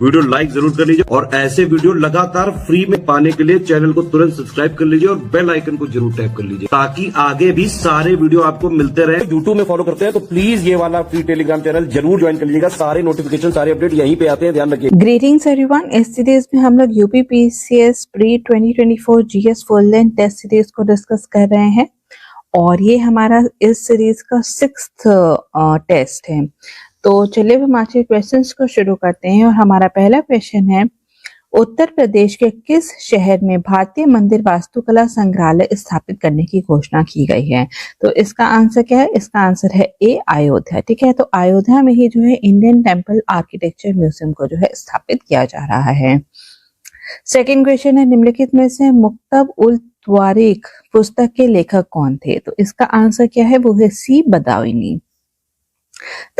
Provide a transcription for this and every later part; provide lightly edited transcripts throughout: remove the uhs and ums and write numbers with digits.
Video like जरूर कर लीजिए और ऐसे वीडियो लगातार फ्री में पाने के लिए चैनल को तुरंत सब्सक्राइब कर लीजिए और बेल आइकन को जरूर टैप कर लीजिए ताकि आगे भी सारे वीडियो आपको मिलते रहे। यूट्यूब में फॉलो करते हैं तो प्लीज ये वाला फ्री टेलीग्राम चैनल जरूर ज्वाइन कर लीजिएगा। सारे नोटिफिकेशन सारे अपडेट यहीं पे आते हैं, ध्यान रखिए। ग्रीटिंग्स एवरीवन, इस सीरीज में हम लोग UPPCS pre 2024 GS full length test series को डिस्कस कर रहे हैं और ये हमारा इस सीरीज का 6th टेस्ट है। तो चलिए हम आज के क्वेश्चंस को शुरू करते हैं और हमारा पहला क्वेश्चन है, उत्तर प्रदेश के किस शहर में भारतीय मंदिर वास्तुकला संग्रहालय स्थापित करने की घोषणा की गई है? तो इसका आंसर क्या है? इसका आंसर है ए, अयोध्या। ठीक है, तो अयोध्या में ही जो है इंडियन टेम्पल आर्किटेक्चर म्यूजियम को जो है स्थापित किया जा रहा है। सेकेंड क्वेश्चन है, निम्नलिखित में से मुक्तब उल तवारीख पुस्तक के लेखक कौन थे? तो इसका आंसर क्या है? वो है सी, बदायूनी।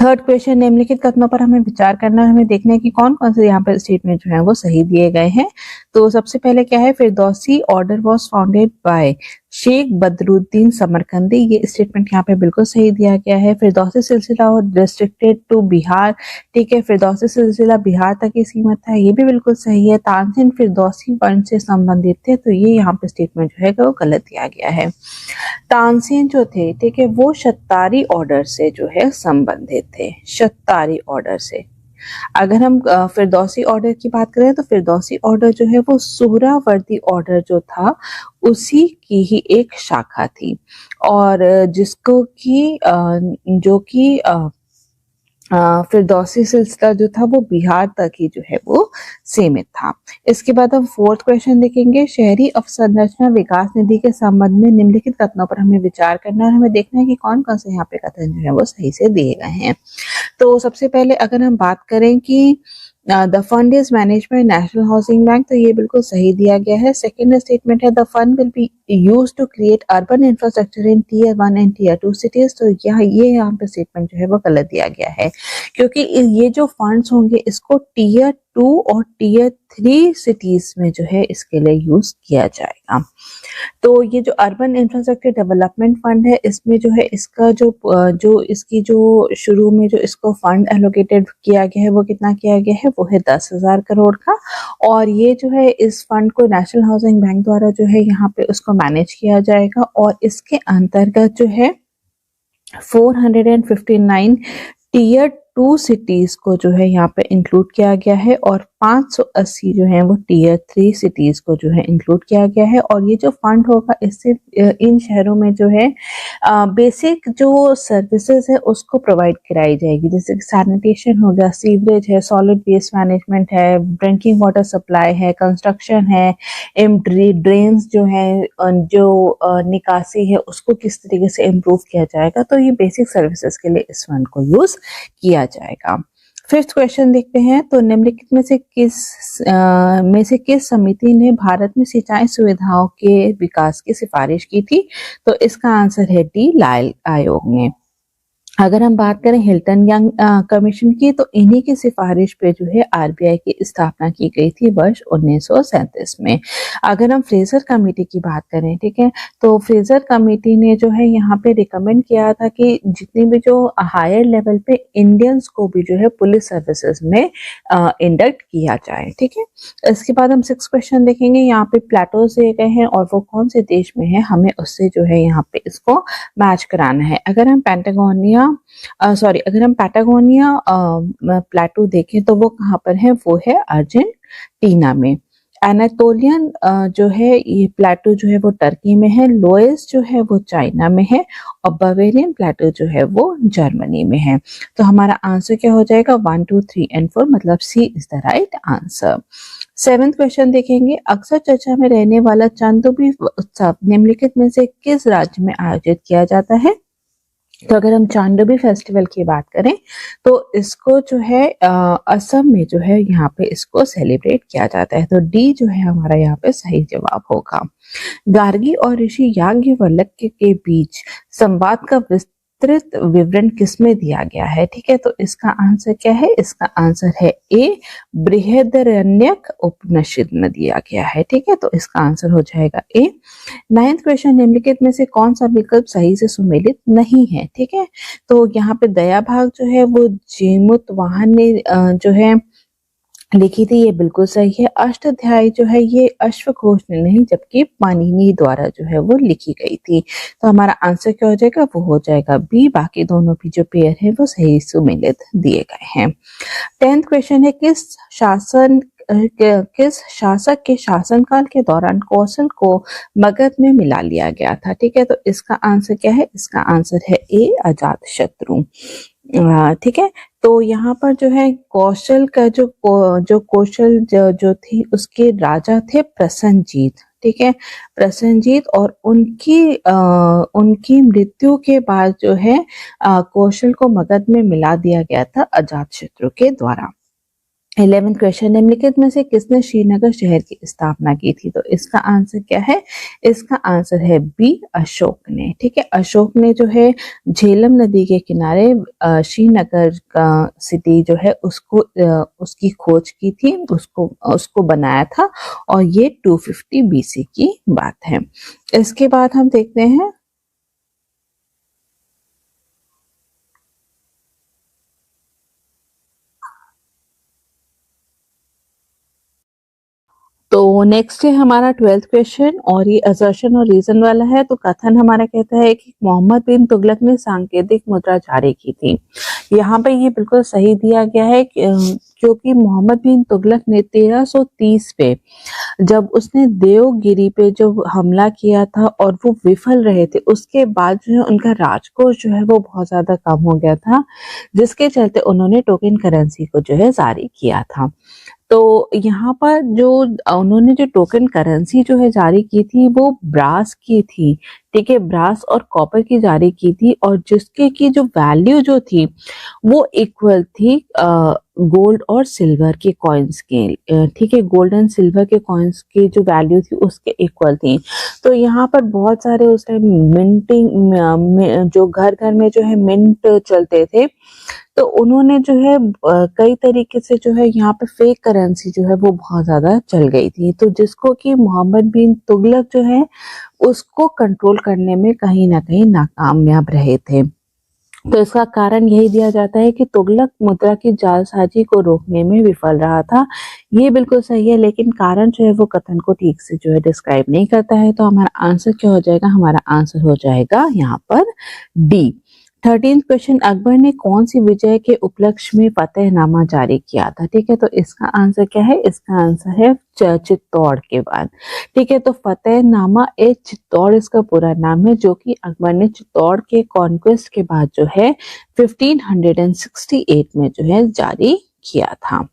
थर्ड क्वेश्चन, निम्नलिखित कथनों पर हमें विचार करना है, हमें देखना है कि कौन कौन से यहाँ पर स्टेटमेंट जो है वो सही दिए गए हैं। तो सबसे पहले क्या है, Firdausi order was founded by Sheikh Badruddin Samarkandi, ये स्टेटमेंट यहाँ पे बिल्कुल सही दिया गया है। फिरदौसी सिलसिला रिस्ट्रिक्टेड टू बिहार, ठीक है, फिरदौसी सिलसिला बिहार तक ही सीमित था, ये भी बिल्कुल सही है। तानसेन फिरदौसी वंश से संबंधित थे, तो ये यहाँ पे स्टेटमेंट जो है वो गलत दिया गया है। तानसेन जो थे, ठीक है, वो शत्तारी ऑर्डर से जो है संबंधित थे, शत्तारी ऑर्डर से। अगर हम फिरदौसी ऑर्डर की बात करें तो फिरदौसी ऑर्डर जो है वो सुहरावर्दी ऑर्डर जो था उसी की ही एक शाखा थी और जिसको कि जो कि फिरदौसी सिलसिला जो था वो बिहार तक ही जो है वो सीमित था। इसके बाद हम फोर्थ क्वेश्चन देखेंगे, शहरी अवसंरचना विकास निधि के संबंध में निम्नलिखित कथनों पर हमें विचार करना है, हमें देखना है कि कौन कौन से यहाँ पे कथन जो है वो सही से दिए गए हैं। तो सबसे पहले अगर हम बात करें कि the fund is manage by national housing bank, तो ये बिल्कुल सही दिया गया है। सेकेंड स्टेटमेंट है, the fund will be used to create urban infrastructure in tier 1 and tier 2 cities, तो ये यहाँ पे स्टेटमेंट जो है वो गलत दिया गया है क्योंकि ये जो फंड्स होंगे इसको टीयर 2 और टीयर 3 सिटीज में जो है इसके लिए यूज किया जाएगा। तो ये जो अर्बन इंफ्रास्ट्रक्चर डेवलपमेंट फंड है, इसमें जो है इसका जो शुरू में जो इसको फंड एलोकेटेड किया गया है वो कितना किया गया है, वो है 10,000 करोड़ का। और ये जो है इस फंड को नेशनल हाउसिंग बैंक द्वारा जो है यहाँ पे उसको मैनेज किया जाएगा और इसके अंतर्गत जो है 459 टीयर 2 सिटीज को जो है यहाँ पे इंक्लूड किया गया है और 580 जो है वो टीयर 3 सिटीज को जो है इंक्लूड किया गया है। और ये जो फंड होगा इससे इन शहरों में जो है बेसिक जो सर्विसेज है उसको प्रोवाइड कराई जाएगी, जैसे सैनिटेशन हो गया, सीवरेज है, सॉलिड वेस्ट मैनेजमेंट है, ड्रिंकिंग वाटर सप्लाई है, कंस्ट्रक्शन है, ड्रेन्स जो है जो निकासी है उसको किस तरीके से इम्प्रूव किया जाएगा, तो ये बेसिक सर्विसेज के लिए इस फंड को यूज किया जाएगा। फिफ्थ क्वेश्चन देखते हैं, तो निम्नलिखित में से किस समिति ने भारत में सिंचाई सुविधाओं के विकास की सिफारिश की थी? तो इसका आंसर है डी, लायल आयोग ने। अगर हम बात करें हिल्टन यंग कमीशन की, तो इन्हीं की सिफारिश पे जो है आरबीआई की स्थापना की गई थी वर्ष 1937 में। अगर हम फ्रेजर कमेटी की बात करें, ठीक है, तो फ्रेजर कमेटी ने जो है यहाँ पे रिकमेंड किया था कि जितने भी जो हायर लेवल पे इंडियंस को भी जो है पुलिस सर्विसेज में इंडक्ट किया जाए। ठीक है, इसके बाद हम 6 क्वेश्चन देखेंगे, यहाँ पे प्लेटोज दिए गए हैं और वो कौन से देश में है, हमें उससे जो है यहाँ पे इसको मैच कराना है। अगर हम पैटागोनिया प्लेटो देखें तो वो कहाँ पर है, वो है अर्जेंटीना में। एनाटोलियन जो है ये प्लेटो जो है वो टर्की में है, लोएस जो है वो चाइना में है और बवेरियन प्लेटो जो है वो जर्मनी में है। तो हमारा आंसर क्या हो जाएगा, 1, 2, 3 एंड 4, मतलब C is the right answer. 7th question देखेंगे, अक्सर चर्चा में रहने वाला चांदोबी उत्सव निम्नलिखित में से किस राज्य में आयोजित किया जाता है? तो अगर हम चांदोबी फेस्टिवल की बात करें तो इसको जो है असम में जो है यहाँ पे इसको सेलिब्रेट किया जाता है, तो डी जो है हमारा यहाँ पे सही जवाब होगा। गार्गी और ऋषि याज्ञवल्क्य के बीच संवाद का विस्तृत विवरण किसमें दिया गया है? ठीक है, तो इसका आंसर क्या है, इसका आंसर है ए, बृहदारण्यक उपनिषद में दिया गया है। ठीक है, तो इसका आंसर हो जाएगा ए। 9th क्वेश्चन, निम्नलिखित में से कौन सा विकल्प सही से सुमेलित नहीं है? ठीक है, तो यहाँ पे दया भाग जो है वो जेमुत वाहन ने जो है लिखी थी, ये बिल्कुल सही है। अष्टाध्यायी जो है ये अश्वघोष ने नहीं जबकि पाणिनि द्वारा जो है वो लिखी गई थी। तो हमारा आंसर क्या हो जाएगा, वो हो जाएगा बी। बाकी दोनों भी जो पेयर है वो सही सुमेलित दिए गए हैं। 10th क्वेश्चन है, किस शासक के शासनकाल के दौरान कौशल को मगध में मिला लिया गया था। ठीक है, तो इसका आंसर क्या है, इसका आंसर है ए, अजातशत्रु। ठीक है, तो यहाँ पर जो है कौशल का जो कौशल जो थी उसके राजा थे प्रसन्नजीत। ठीक है, प्रसन्नजीत, और उनकी मृत्यु के बाद जो है कौशल को मगध में मिला दिया गया था अजातशत्रु के द्वारा। 11th क्वेश्चन, निम्नलिखित में से किसने श्रीनगर शहर की स्थापना की थी। तो इसका आंसर क्या है, इसका आंसर है बी, अशोक ने। ठीक है, अशोक ने जो है झेलम नदी के किनारे श्रीनगर का सिटी जो है उसकी खोज की थी, उसको बनाया था, और ये 250 BC की बात है। इसके बाद हम देखते हैं तो नेक्स्ट है हमारा 12th क्वेश्चन, और ये असर्शन और रीजन वाला है। तो कथन हमारा कहता है कि मोहम्मद बिन तुगलक ने सांकेतिक मुद्रा जारी की थी। यहाँ पे ये बिल्कुल सही दिया गया है क्योंकि मोहम्मद बिन तुगलक ने 1330 पे जब उसने देवगिरी पे जो हमला किया था और वो विफल रहे थे, उसके बाद जो है उनका राजकोष जो है वो बहुत ज्यादा कम हो गया था, जिसके चलते उन्होंने टोकन करेंसी को जो है जारी किया था। तो यहाँ पर जो उन्होंने जो टोकन करेंसी जो है जारी की थी वो ब्रास की थी। ठीक है, ब्रास और कॉपर की जारी की थी, और जिसके की जो वैल्यू जो थी वो इक्वल थी गोल्ड और सिल्वर के कॉइन्स के। ठीक है, गोल्ड एंड सिल्वर के कॉइन्स की जो वैल्यू थी उसके इक्वल थी। तो यहाँ पर बहुत सारे उस टाइम मिंटिंग जो घर घर में जो है मिंट चलते थे, तो उन्होंने जो है कई तरीके से जो है यहाँ पे फेक करेंसी जो है वो बहुत ज्यादा चल गई थी, तो जिसको कि मोहम्मद बिन तुगलक जो है उसको कंट्रोल करने में कहीं ना कहीं नाकामयाब रहे थे। तो इसका कारण यही दिया जाता है कि तुगलक मुद्रा की जालसाजी को रोकने में विफल रहा था। ये बिल्कुल सही है, लेकिन कारण जो है वो कथन को ठीक से जो है डिस्क्राइब नहीं करता है। तो हमारा आंसर क्या हो जाएगा, हमारा आंसर हो जाएगा यहाँ पर डी। 13th क्वेश्चन, अकबर ने कौन सी विजय के उपलक्ष्य में फतेहनामा जारी किया था। ठीक है, तो इसका आंसर क्या है, इसका आंसर है चित्तौड़ के बाद। ठीक है, तो फतेहनामा ए चित्तौड़ इसका पूरा नाम है, जो कि अकबर ने चित्तौड़ के कॉन्क्वेस्ट के बाद जो है 1568 में जो है जारी किया था।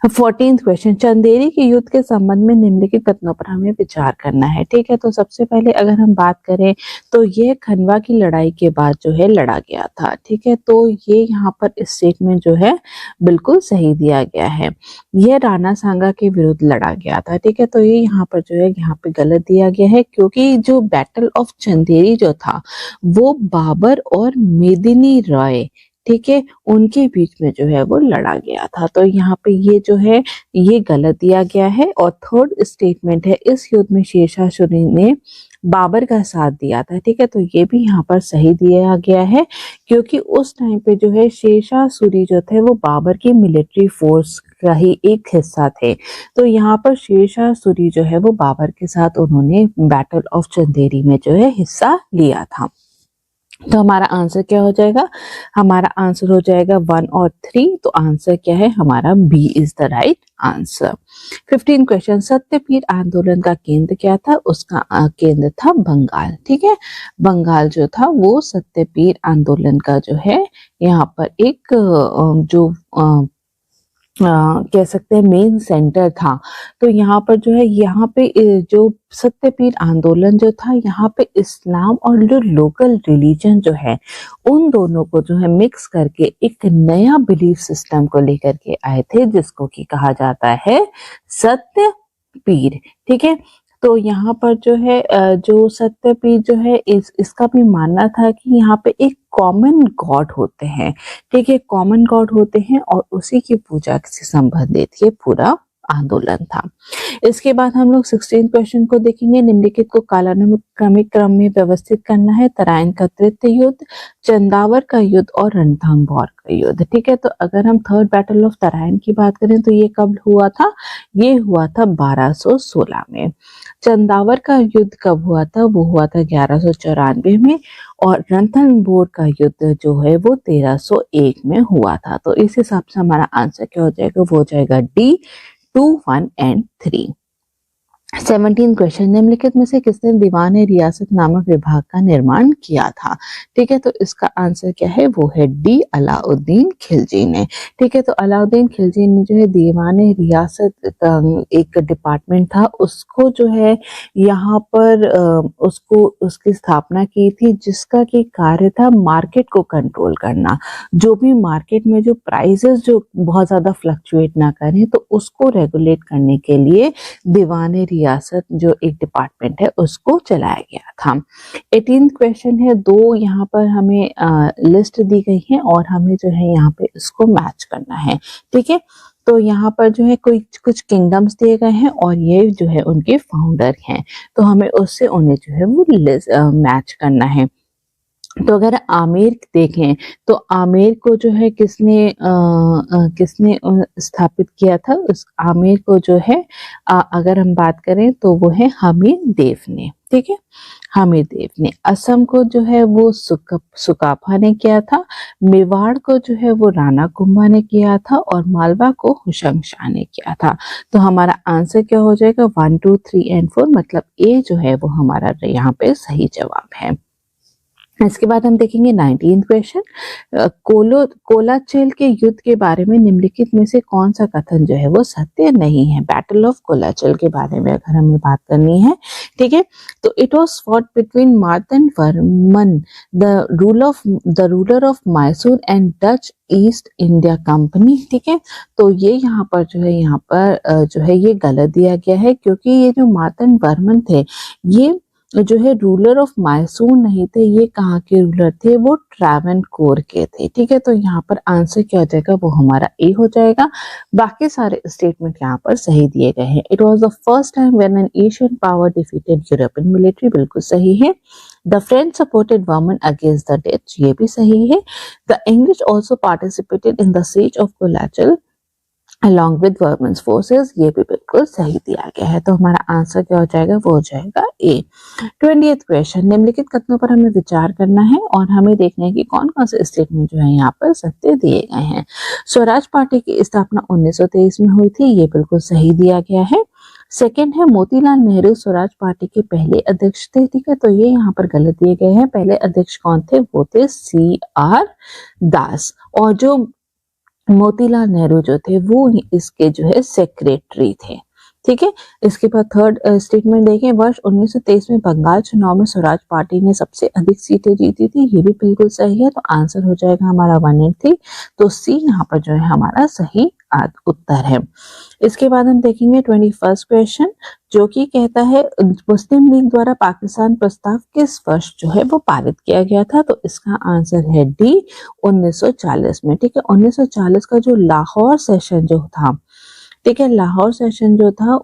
14th क्वेश्चन, चंदेरी के युद्ध के संबंध में निम्नलिखित कथनों पर हमें विचार करना है। ठीक है, तो सबसे पहले अगर हम बात करें तो यह खनवा की लड़ाई के बाद जो है लड़ा गया था। ठीक है, तो ये यहाँ पर इस स्टेटमेंट जो है बिल्कुल सही दिया गया है। यह राणा सांगा के विरुद्ध लड़ा गया था। ठीक है, तो ये यहाँ पर जो है यहाँ पे गलत दिया गया है, क्योंकि जो बैटल ऑफ चंदेरी जो था वो बाबर और मेदिनी राय, ठीक है, उनके बीच में जो है वो लड़ा गया था। तो यहाँ पे ये जो है ये गलत दिया गया है। और थर्ड स्टेटमेंट है, इस युद्ध में शेरशाह सूरी ने बाबर का साथ दिया था। ठीक है, तो ये भी यहाँ पर सही दिया गया है, क्योंकि उस टाइम पे जो है शेरशाह सूरी जो थे वो बाबर की मिलिट्री फोर्स का ही एक हिस्सा थे। तो यहाँ पर शेरशाह सूरी जो है वो बाबर के साथ उन्होंने बैटल ऑफ चंदेरी में जो है हिस्सा लिया था। तो हमारा आंसर क्या हो जाएगा, हमारा आंसर हो जाएगा 1 और 3। तो आंसर क्या है हमारा, B is the right answer. 15 question, Satyapir आंदोलन का केंद्र क्या था। उसका केंद्र था बंगाल। ठीक है, बंगाल जो था वो सत्यपीर आंदोलन का जो है यहाँ पर एक जो कह सकते हैं मेन सेंटर था। तो यहाँ पर जो है यहाँ पे जो सत्यपीर आंदोलन जो था, यहाँ पे इस्लाम और जो लोकल रिलीजन जो है उन दोनों को जो है मिक्स करके एक नया बिलीफ सिस्टम को लेकर के आए थे, जिसको कि कहा जाता है सत्यपीर। ठीक है, तो यहाँ पर जो है जो सत्यपीर जो है इसका भी मानना था कि यहाँ पे एक कॉमन गॉड होते हैं। ठीक है, कॉमन गॉड होते हैं और उसी की पूजा से संबंधित ये पूरा आंदोलन था। इसके बाद हम लोग 16 क्वेश्चन को देखेंगे। निम्नलिखित को कालानुक्रमिक क्रम में व्यवस्थित करना है। तराइन का तृतीय युद्ध, चंदावर का युद्ध और रणथंभौर का युद्ध। ठीक है, तो अगर हम थर्ड बैटल ऑफ तराइन की बात करें तो ये कब हुआ था? ये हुआ था 1216 में। चंदावर का युद्ध कब हुआ था? वो हुआ था 1194 में। और रणथंभौर का युद्ध जो है वो 1301 में हुआ था। तो इस हिसाब से हमारा आंसर क्या हो जाएगा? वो हो जाएगा डी 2, 1 एंड 3। 17 क्वेश्चन, निम्नलिखित में से किसने दीवाने रियासत नामक विभाग का निर्माण किया था? ठीक है, तो इसका आंसर क्या है? वो है डी, अलाउद्दीन खिलजी ने। ठीक है, तो अलाउद्दीन खिलजी ने जो है दीवाने रियासत का एक डिपार्टमेंट था, उसको जो है यहाँ पर उसको उसकी स्थापना की थी, जिसका की कार्य था मार्केट को कंट्रोल करना। जो भी मार्केट में जो प्राइसेस जो बहुत ज्यादा फ्लक्चुएट ना करें, तो उसको रेगुलेट करने के लिए दीवाने रियासत जो एक डिपार्टमेंट है उसको चलाया गया था। 18 क्वेश्चन है, दो यहाँ पर हमें लिस्ट दी गई है और हमें जो है यहाँ पे इसको मैच करना है। ठीक है, तो यहाँ पर जो है कुछ किंगडम्स दिए गए हैं और ये जो है उनके फाउंडर हैं, तो हमें उससे उन्हें जो है वो मैच करना है। तो अगर आमेर देखें तो आमेर को जो है किसने स्थापित किया था? उस आमेर को जो है अगर हम बात करें तो वो है हमीर देव ने। ठीक है, हमीर देव ने। असम को जो है वो सुकाफा ने किया था। मेवाड़ को जो है वो राणा कुंभा ने किया था और मालवा को हुसैन शाह ने किया था। तो हमारा आंसर क्या हो जाएगा? 1, 2, 3 एंड 4, मतलब ए जो है वो हमारा यहाँ पे सही जवाब है। इसके बाद हम देखेंगे 19 क्वेश्चन, कोलाचल के युद्ध के बारे में निम्नलिखित में से कौन सा कथन जो है वो सत्य नहीं है? बैटल ऑफ कोलाचल के बारे में अगर हमें बात करनी है, ठीक है, तो it was fought between Marthandavarman the ruler of Mysore and Dutch East India Company. ठीक है, तो ये यहाँ पर जो है ये गलत दिया गया है, क्योंकि ये जो मार्तंडवर्मन थे ये जो है रूलर ऑफ मैसूर नहीं थे, ये कहाँ के रूलर थे? वो ट्रावनकोर के थे। ठीक है, तो यहाँ पर आंसर क्या हो जाएगा? वो हमारा ए हो जाएगा। बाकी सारे स्टेटमेंट यहाँ पर सही दिए गए हैं। It was the first time when an Asian power defeated European military, बिल्कुल सही है। The French supported Verman against the Dutch, ये भी सही है। The English also participated in the siege of Colachel along with Verman's forces, ये भी बिल्कुल सही दिया गया है। तो हमारा आंसर क्या हो जाएगा? वो हो जाएगा ए। 20th क्वेश्चन, निम्नलिखित कथनों पर हमें विचार करना है और हमें देखना है कि कौन कौन से स्टेटमेंट जो है यहाँ पर सत्य दिए गए हैं। स्वराज पार्टी की स्थापना 1923 में हुई थी, ये बिल्कुल सही दिया गया है। सेकेंड है मोतीलाल नेहरू स्वराज पार्टी के पहले अध्यक्ष थे। ठीक है, तो ये यहाँ पर गलत दिए गए हैं। पहले अध्यक्ष कौन थे? वो थे CR दास, और जो मोतीलाल नेहरू जो थे वो इसके जो है सेक्रेटरी थे। ठीक है, इसके बाद थर्ड स्टेटमेंट देखें, वर्ष 1923 में बंगाल चुनाव में स्वराज पार्टी ने सबसे अधिक सीटें जीती थी, ये भी बिल्कुल सही है। तो आंसर हो जाएगा हमारा 1 and 3, तो सी यहाँ पर जो है हमारा सही उत्तर है। इसके बाद हम देखेंगे 21st क्वेश्चन, जो कि कहता है मुस्लिम लीग द्वारा पाकिस्तान प्रस्ताव किस वर्ष जो है वो पारित किया गया था? तो इसका आंसर है डी, 1940 में। ठीक है, 1940 का जो लाहौर सेशन जो था, ठीक है, लाहौर सेशन जो था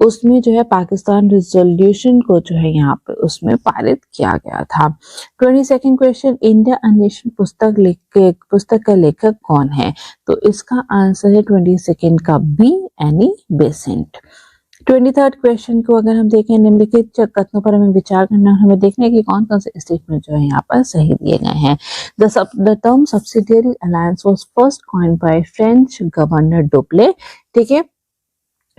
उसमें जो है पाकिस्तान रिजोल्यूशन को जो है यहाँ पे उसमें पारित किया गया था। 22nd question, India a nation पुस्तक का लेखक कौन है? तो इसका आंसर है 22nd का B, Annie Besant. 23rd question को अगर हम देखें, निम्नलिखित कथनों पर हमें विचार करना, हमें देखना है कि कौन कौन से स्टेटमेंट जो है यहाँ पर सही दिए गए हैं। The term subsidiary alliance was first coined by French governor Dupleix. ठीक है,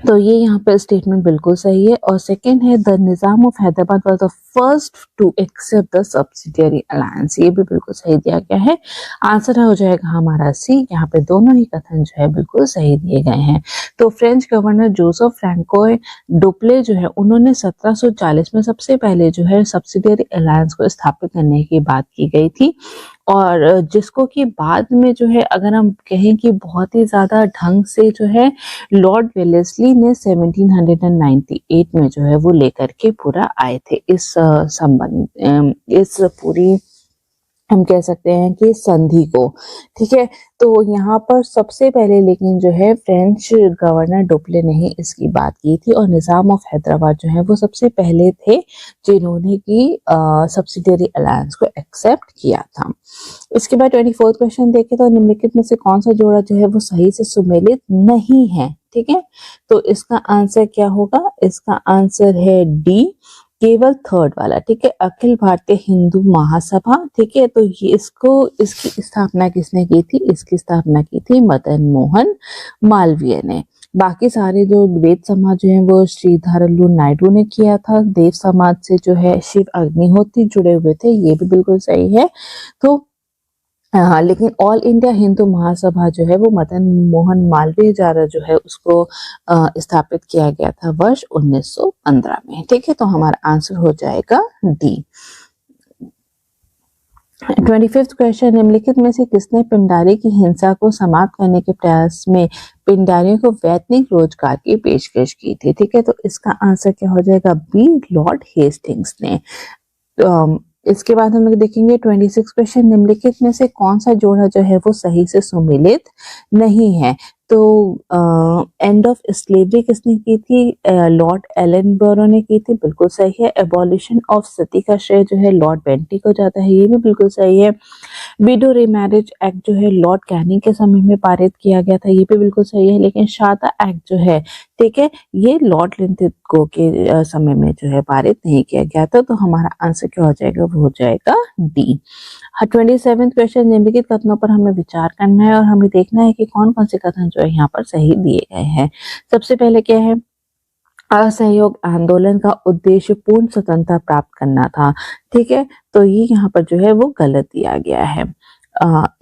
तो ये यहाँ पर स्टेटमेंट बिल्कुल सही है। और सेकंड है the Nizam of Hyderabad was the first to accept the subsidiary alliance, ये भी बिल्कुल सही दिया गया है। आंसर हो जाएगा हमारा सी, यहाँ पे दोनों ही कथन जो है बिल्कुल सही दिए गए हैं। तो फ्रेंच गवर्नर जोसेफ फ्रैंकोय डुप्ले जो है उन्होंने 1740 में सबसे पहले जो है सब्सिडियरी अलायंस को स्थापित करने की बात की गई थी, और जिसको कि बाद में जो है अगर हम कहें कि बहुत ही ज्यादा ढंग से जो है लॉर्ड वेलेस्ली ने 1798 में जो है वो लेकर के पूरा आए थे इस संबंध इस पूरी हम कह सकते हैं कि संधि को। ठीक है, तो यहाँ पर सबसे पहले लेकिन जो है फ्रेंच गवर्नर डुप्ले ने ही इसकी बात की थी और निजाम ऑफ हैदराबाद जो है वो सबसे पहले थे जिन्होंने की सब्सिडियरी अलायंस को एक्सेप्ट किया था। इसके बाद 24th क्वेश्चन देखें तो निम्नलिखित में से कौन सा जोड़ा जो है वो सही से सुमेलित नहीं है। ठीक है, तो इसका आंसर क्या होगा? इसका आंसर है डी, केवल थर्ड वाला। ठीक है, अखिल भारतीय हिंदू महासभा। ठीक है, तो ये इसकी स्थापना किसने की थी? इसकी स्थापना की थी मदन मोहन मालवीय ने। बाकी सारे जो वेद समाज जो है वो श्रीधरलू नायडू ने किया था। देव समाज से जो है शिव अग्निहोत्री जुड़े हुए थे, ये भी बिल्कुल सही है। तो हाँ, लेकिन ऑल इंडिया हिंदू महासभा जो है वो मदन मोहन मालवीय द्वारा जो है उसको स्थापित किया गया था वर्ष 1915 में। ठीक है, तो हमारा आंसर हो जाएगा डी। 25th क्वेश्चन, निम्नलिखित में से किसने पिंडारी की हिंसा को समाप्त करने के प्रयास में पिंडारियों को वैतनिक रोजगार की पेशकश की थी? ठीक है, तो इसका आंसर क्या हो जाएगा? बी, लॉर्ड हेस्टिंग्स ने। इसके बाद हम लोग देखेंगे 26 क्वेश्चन, निम्नलिखित में से कौन सा जोड़ा जो है वो सही से सुमेलित नहीं है? तो एंड ऑफ स्लेवरी किसने की थी? लॉर्ड एलनबरो ने की थी, बिल्कुल सही है। एबॉलिशन ऑफ सती का श्रेय जो है लॉर्ड बेंटी को जाता है, ये भी बिल्कुल सही है। विडो रीमैरिज एक्ट जो है लॉर्ड कैनिंग के समय में पारित किया गया था, ये भी बिल्कुल सही है। लेकिन शादा एक्ट जो है, ठीक है, ये लॉर्ड लिंथगो के समय में जो है पारित नहीं किया गया था। तो हमारा आंसर क्या हो जाएगा? वो हो जाएगा डी। 27th क्वेश्चन, निम्नलिखित कथनों पर हमें विचार करना है और हमें देखना है कि कौन कौन से कथन जो है यहाँ पर सही दिए गए हैं। सबसे पहले क्या है? असहयोग आंदोलन का उद्देश्य पूर्ण स्वतंत्रता प्राप्त करना था। ठीक है, तो ये यहाँ पर जो है वो गलत दिया गया है।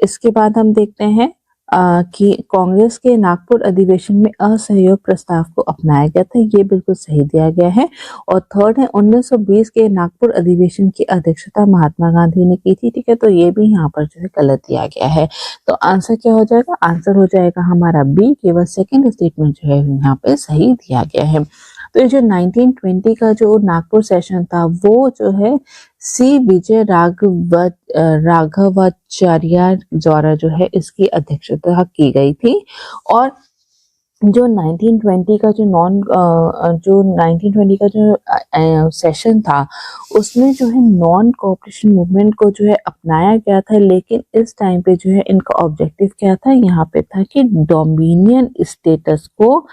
इसके बाद हम देखते हैं कि कांग्रेस के नागपुर अधिवेशन में असहयोग प्रस्ताव को अपनाया गया था, ये बिल्कुल सही दिया गया है। और थर्ड है 1920 के नागपुर अधिवेशन की अध्यक्षता महात्मा गांधी ने की थी। ठीक है, तो ये भी यहाँ पर जो है गलत दिया गया है। तो आंसर क्या हो जाएगा? आंसर हो जाएगा हमारा बी, केवल सेकंड स्टेटमेंट जो है यहाँ पे सही दिया गया है। तो ये जो 1920 का जो नागपुर सेशन था वो जो है सी विजय राघवाचार्य द्वारा जो है इसकी अध्यक्षता की गई थी। और जो 1920 का जो सेशन था उसमें जो है नॉन कोऑपरेशन मूवमेंट को जो है अपनाया गया था। लेकिन इस टाइम पे जो है इनका ऑब्जेक्टिव क्या था? यहाँ पे था कि डोमिनियन स्टेटस को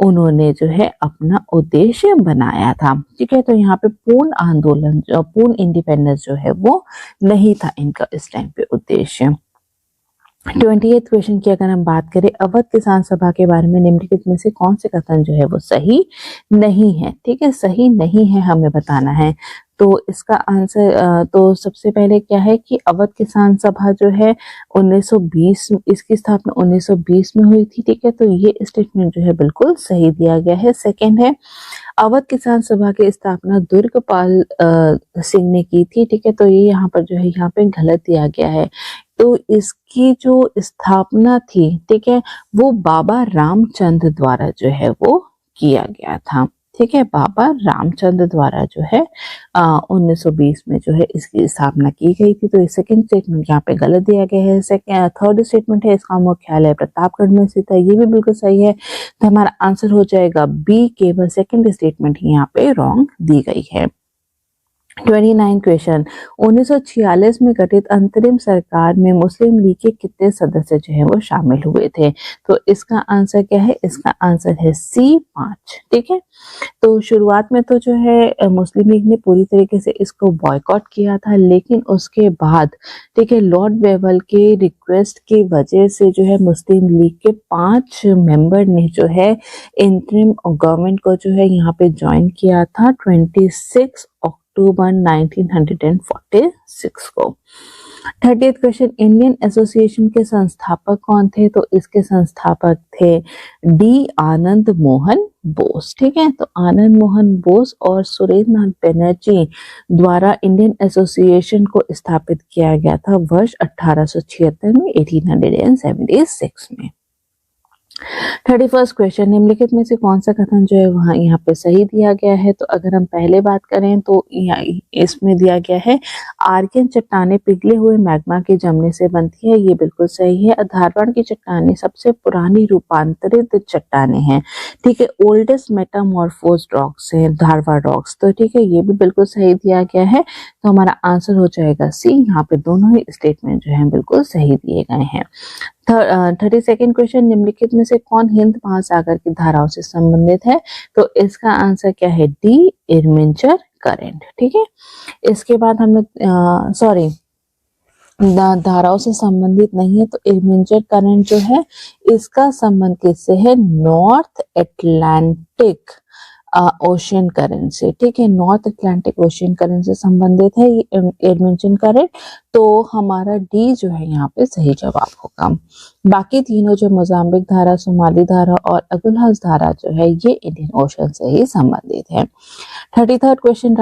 उन्होंने जो है अपना उद्देश्य बनाया था। ठीक है, तो यहाँ पे पूर्ण आंदोलन, पूर्ण इंडिपेंडेंस जो है वो नहीं था इनका इस टाइम पे उद्देश्य। 28th क्वेश्चन की अगर हम बात करें, अवध किसान सभा के बारे में निम्नलिखित में से कौन से कथन जो है वो सही नहीं है? ठीक है, सही नहीं है हमें बताना है। तो इसका आंसर तो सबसे पहले क्या है कि अवध किसान सभा जो है 1920, इसकी स्थापना 1920 में हुई थी। ठीक है, तो ये स्टेटमेंट जो है बिल्कुल सही दिया गया है। सेकंड है, अवध किसान सभा की स्थापना दुर्गपाल सिंह ने की थी। ठीक है, तो ये यहाँ पर जो है यहाँ पे गलत दिया गया है। तो इसकी जो स्थापना थी, ठीक है, वो बाबा रामचंद्र द्वारा जो है वो किया गया था। ठीक है, बाबा रामचंद्र द्वारा जो है 1920 में जो है इसकी स्थापना की गई थी। तो सेकंड स्टेटमेंट यहाँ पे गलत दिया गया है। थर्ड स्टेटमेंट है इसका मुख्यालय प्रतापगढ़ में स्थित है, ये भी बिल्कुल सही है। तो हमारा आंसर हो जाएगा बी, केवल सेकंड स्टेटमेंट ही यहाँ पे रॉन्ग दी गई है। 29 क्वेश्चन, 1946 में गठित अंतरिम सरकार में मुस्लिम लीग के कितने सदस्य जो है वो शामिल हुए थे? तो इसका आंसर क्या है? इसका आंसर है सी, 5। ठीक है, तो शुरुआत में तो जो है मुस्लिम लीग ने पूरी तरीके से इसको बॉयकॉट किया था, लेकिन उसके बाद ठीक है लॉर्ड वेवल के रिक्वेस्ट की वजह से जो है मुस्लिम लीग के 5 मेंबर ने जो है इंटरिम गवर्नमेंट को जो है यहाँ पे ज्वाइन किया था 26 अक्टूबर 1946 को। 30th क्वेश्चन, इंडियन एसोसिएशन के संस्थापक कौन थे? तो इसके संस्थापक थे डी, आनंद मोहन बोस। ठीक है, तो आनंद मोहन बोस और सुरेंद्र नाथ बनर्जी द्वारा इंडियन एसोसिएशन को स्थापित किया गया था वर्ष 1876 में, 1876 में। 31st क्वेश्चन, निम्नलिखित में से कौन सा कथन जो है वहाँ यहाँ पे सही दिया गया है। तो अगर हम पहले बात करें तो इसमें दिया गया है आर्कियन चट्टानें पिघले हुए मैग्मा के जमने से बनती है, ये बिल्कुल सही है। धारवाड़ की चट्टानें सबसे पुरानी रूपांतरित चट्टानें हैं, ठीक है। ओल्डेस्ट मेटामॉर्फोज रॉक्स है धारवाड़ रॉक्स, तो ठीक है, ये भी बिल्कुल सही दिया गया है। तो हमारा आंसर हो जाएगा सी। यहाँ पे दोनों ही स्टेटमेंट जो है बिल्कुल सही दिए गए हैं। 32nd क्वेश्चन, निम्नलिखित में से कौन हिंद महासागर की धाराओं से संबंधित है। तो इसका आंसर क्या है, डी, इरमिंचर करंट, ठीक है। इसके बाद हमें सॉरी धाराओं से संबंधित नहीं है, तो इरमिंचर करंट जो है इसका संबंध किससे है, नॉर्थ अटलांटिक ओशियन करंट से, ठीक है। नॉर्थ अटलांटिक ओशियन करंट से संबंधित है ये इरमिंचर करंट। तो हमारा डी जो है यहाँ पे सही जवाब होगा। बाकी तीनों जो मोजाम्बिक धारा, सोमाली धारा और अगुलहज धारा जो है ये इंडियन ओशन से ही संबंधित है। 33rd क्वेश्चन,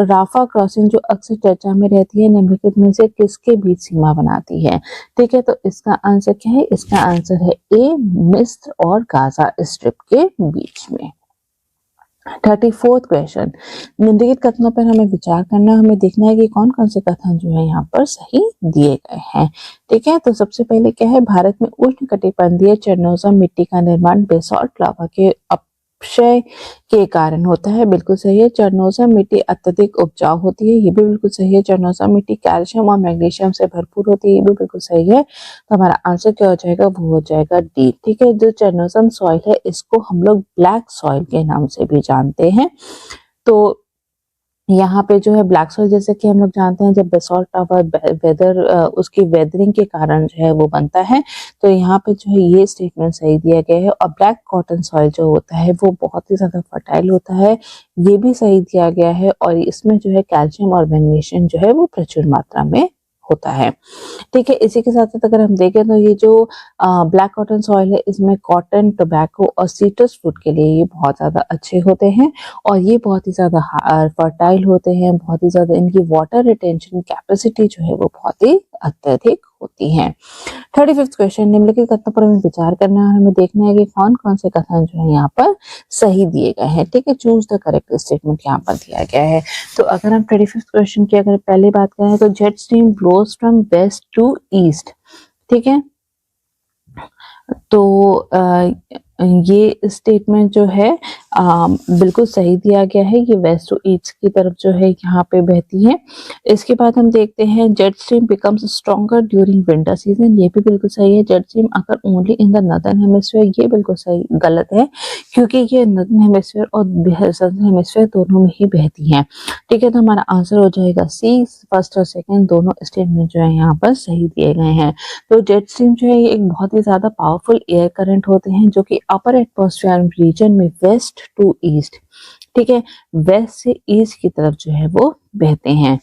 राफा क्रॉसिंग जो अक्सर चर्चा में रहती है, निम्नलिखित में से किसके बीच सीमा बनाती है, ठीक है। तो इसका आंसर क्या है, इसका आंसर है ए, मिस्र और गाजा स्ट्रिप के बीच में। 34th क्वेश्चन, निम्नलिखित कथनों पर हमें विचार करना है, हमें देखना है कि कौन कौन से कथन जो है यहाँ पर सही दिए गए हैं, ठीक है। तो सबसे पहले क्या है, भारत में उष्णकटिबंधीय चरणोजा मिट्टी का निर्माण बेसॉल्ट लावा के अपक्षय के कारण होता है, बिल्कुल सही है। चरणोजा मिट्टी अत्यधिक उपजाऊ होती है, ये भी बिल्कुल सही है। चरणोजा मिट्टी कैल्शियम और मैग्नीशियम से भरपूर होती है, ये भी बिल्कुल सही है। तो हमारा आंसर क्या हो जाएगा, वो हो जाएगा डी, ठीक है। जो चरणोजम सॉइल है इसको हम लोग ब्लैक सॉइल के नाम से भी जानते हैं। तो यहाँ पे जो है ब्लैक सॉइल, जैसे कि हम लोग जानते हैं जब बेसॉल्ट लावा वेदर उसकी वेदरिंग के कारण जो है वो बनता है, तो यहाँ पे जो है ये स्टेटमेंट सही दिया गया है। और ब्लैक कॉटन सॉइल जो होता है वो बहुत ही ज्यादा फर्टाइल होता है, ये भी सही दिया गया है। और इसमें जो है कैल्शियम और मैग्नीशियम जो है वो प्रचुर मात्रा में होता है, ठीक है। इसी के साथ साथ अगर हम देखें तो ये जो ब्लैक कॉटन सॉइल है इसमें कॉटन, टोबैको और सीट्रस फ्रूट के लिए ये बहुत ज्यादा अच्छे होते हैं और ये बहुत ही ज्यादा फर्टाइल होते हैं, बहुत ही ज्यादा इनकी वाटर रिटेंशन कैपेसिटी जो है वो बहुत ही अत्यधिक होती है। 35th क्वेश्चन, निम्नलिखित कथनों पर हमें विचार करना है, हमें देखना है कि कौन कौन से कथन जो है यहाँ पर सही दिए गए हैं, ठीक है। चूज द करेक्ट स्टेटमेंट यहाँ पर दिया गया है। तो अगर हम 35th क्वेश्चन की अगर पहले बात करें तो jet stream blows from west to east, ठीक है। तो ये स्टेटमेंट जो है बिल्कुल सही दिया गया है, ये वेस्ट टू ईस्ट की तरफ जो है यहाँ पे बहती है। इसके बाद हम देखते हैं jet stream becomes stronger during winter season, ये भी बिल्कुल सही है। जेट स्ट्रीम अगर only in the northern hemisphere, ये बिल्कुल सही गलत है, क्योंकि ये नॉर्दर्न हेमिस्फीयर और सदर्न हेमिस्फीयर दोनों में ही बहती है, ठीक है। तो हमारा आंसर हो जाएगा सी। फर्स्ट और सेकेंड दोनों स्टेटमेंट जो है यहाँ पर सही दिए गए हैं। तो जेट स्ट्रीम जो है ये एक बहुत ही ज्यादा पावरफुल एयर करंट होते हैं जो कि अपर एटमॉस्फेयर रीजन में वेस्ट टू ईस्ट, ठीक है, वेस्ट से ईस्ट की तरफ जो है वो बहते हैं।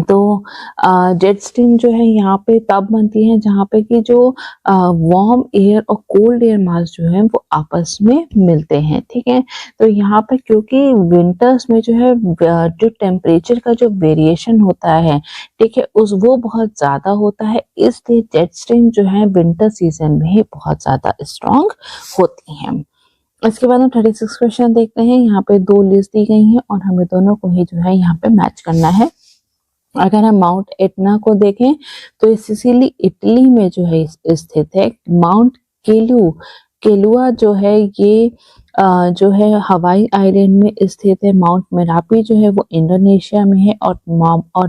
तो जेट स्ट्रीम जो है यहाँ पे तब बनती है जहाँ पे कि जो वार्म एयर और कोल्ड एयर मास जो है वो आपस में मिलते हैं, ठीक है। तो यहाँ पे क्योंकि विंटर्स में जो है जो टेम्परेचर का जो वेरिएशन होता है, ठीक है, वो बहुत ज्यादा होता है, इसलिए जेट स्ट्रीम जो है विंटर सीजन में ही बहुत ज्यादा स्ट्रॉन्ग होती हैं। इसके बाद हम 36 क्वेश्चन देखते हैं। यहाँ पे दो लिस्ट दी गई हैं और हमें दोनों को ही जो है यहाँ पे मैच करना है। अगर हम माउंट एटना को देखें तो ये सिसिली इटली में जो है स्थित है। माउंट केलुआ जो है ये जो है हवाई आइलैंड में स्थित है। माउंट मेरापी जो है वो इंडोनेशिया में है और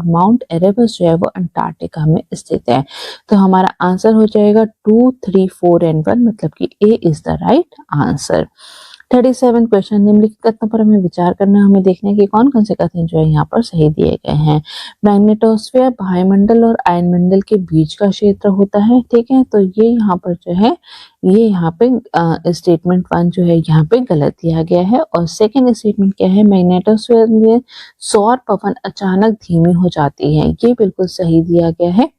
माउंट एरेबस जो है वो अंटार्कटिका में स्थित है। तो हमारा आंसर हो जाएगा 2, 3, 4 एंड 1, मतलब कि A is the right answer. 37 question, निम्नलिखित कथनों पर हमें विचार करना है, हमें देखने की कौन कौन से कथन जो है यहाँ पर सही दिए गए हैं। मैग्नेटोस्फीयर वायुमंडल और आयनमंडल के बीच का क्षेत्र होता है, ठीक है। तो ये यहाँ पर जो है ये यहाँ पे स्टेटमेंट 1 जो है यहाँ पे गलत दिया गया है। और सेकेंड स्टेटमेंट क्या है, मैग्नेटोस्फीयर में सौर पवन अचानक धीमी हो जाती है, ये बिल्कुल सही दिया गया है।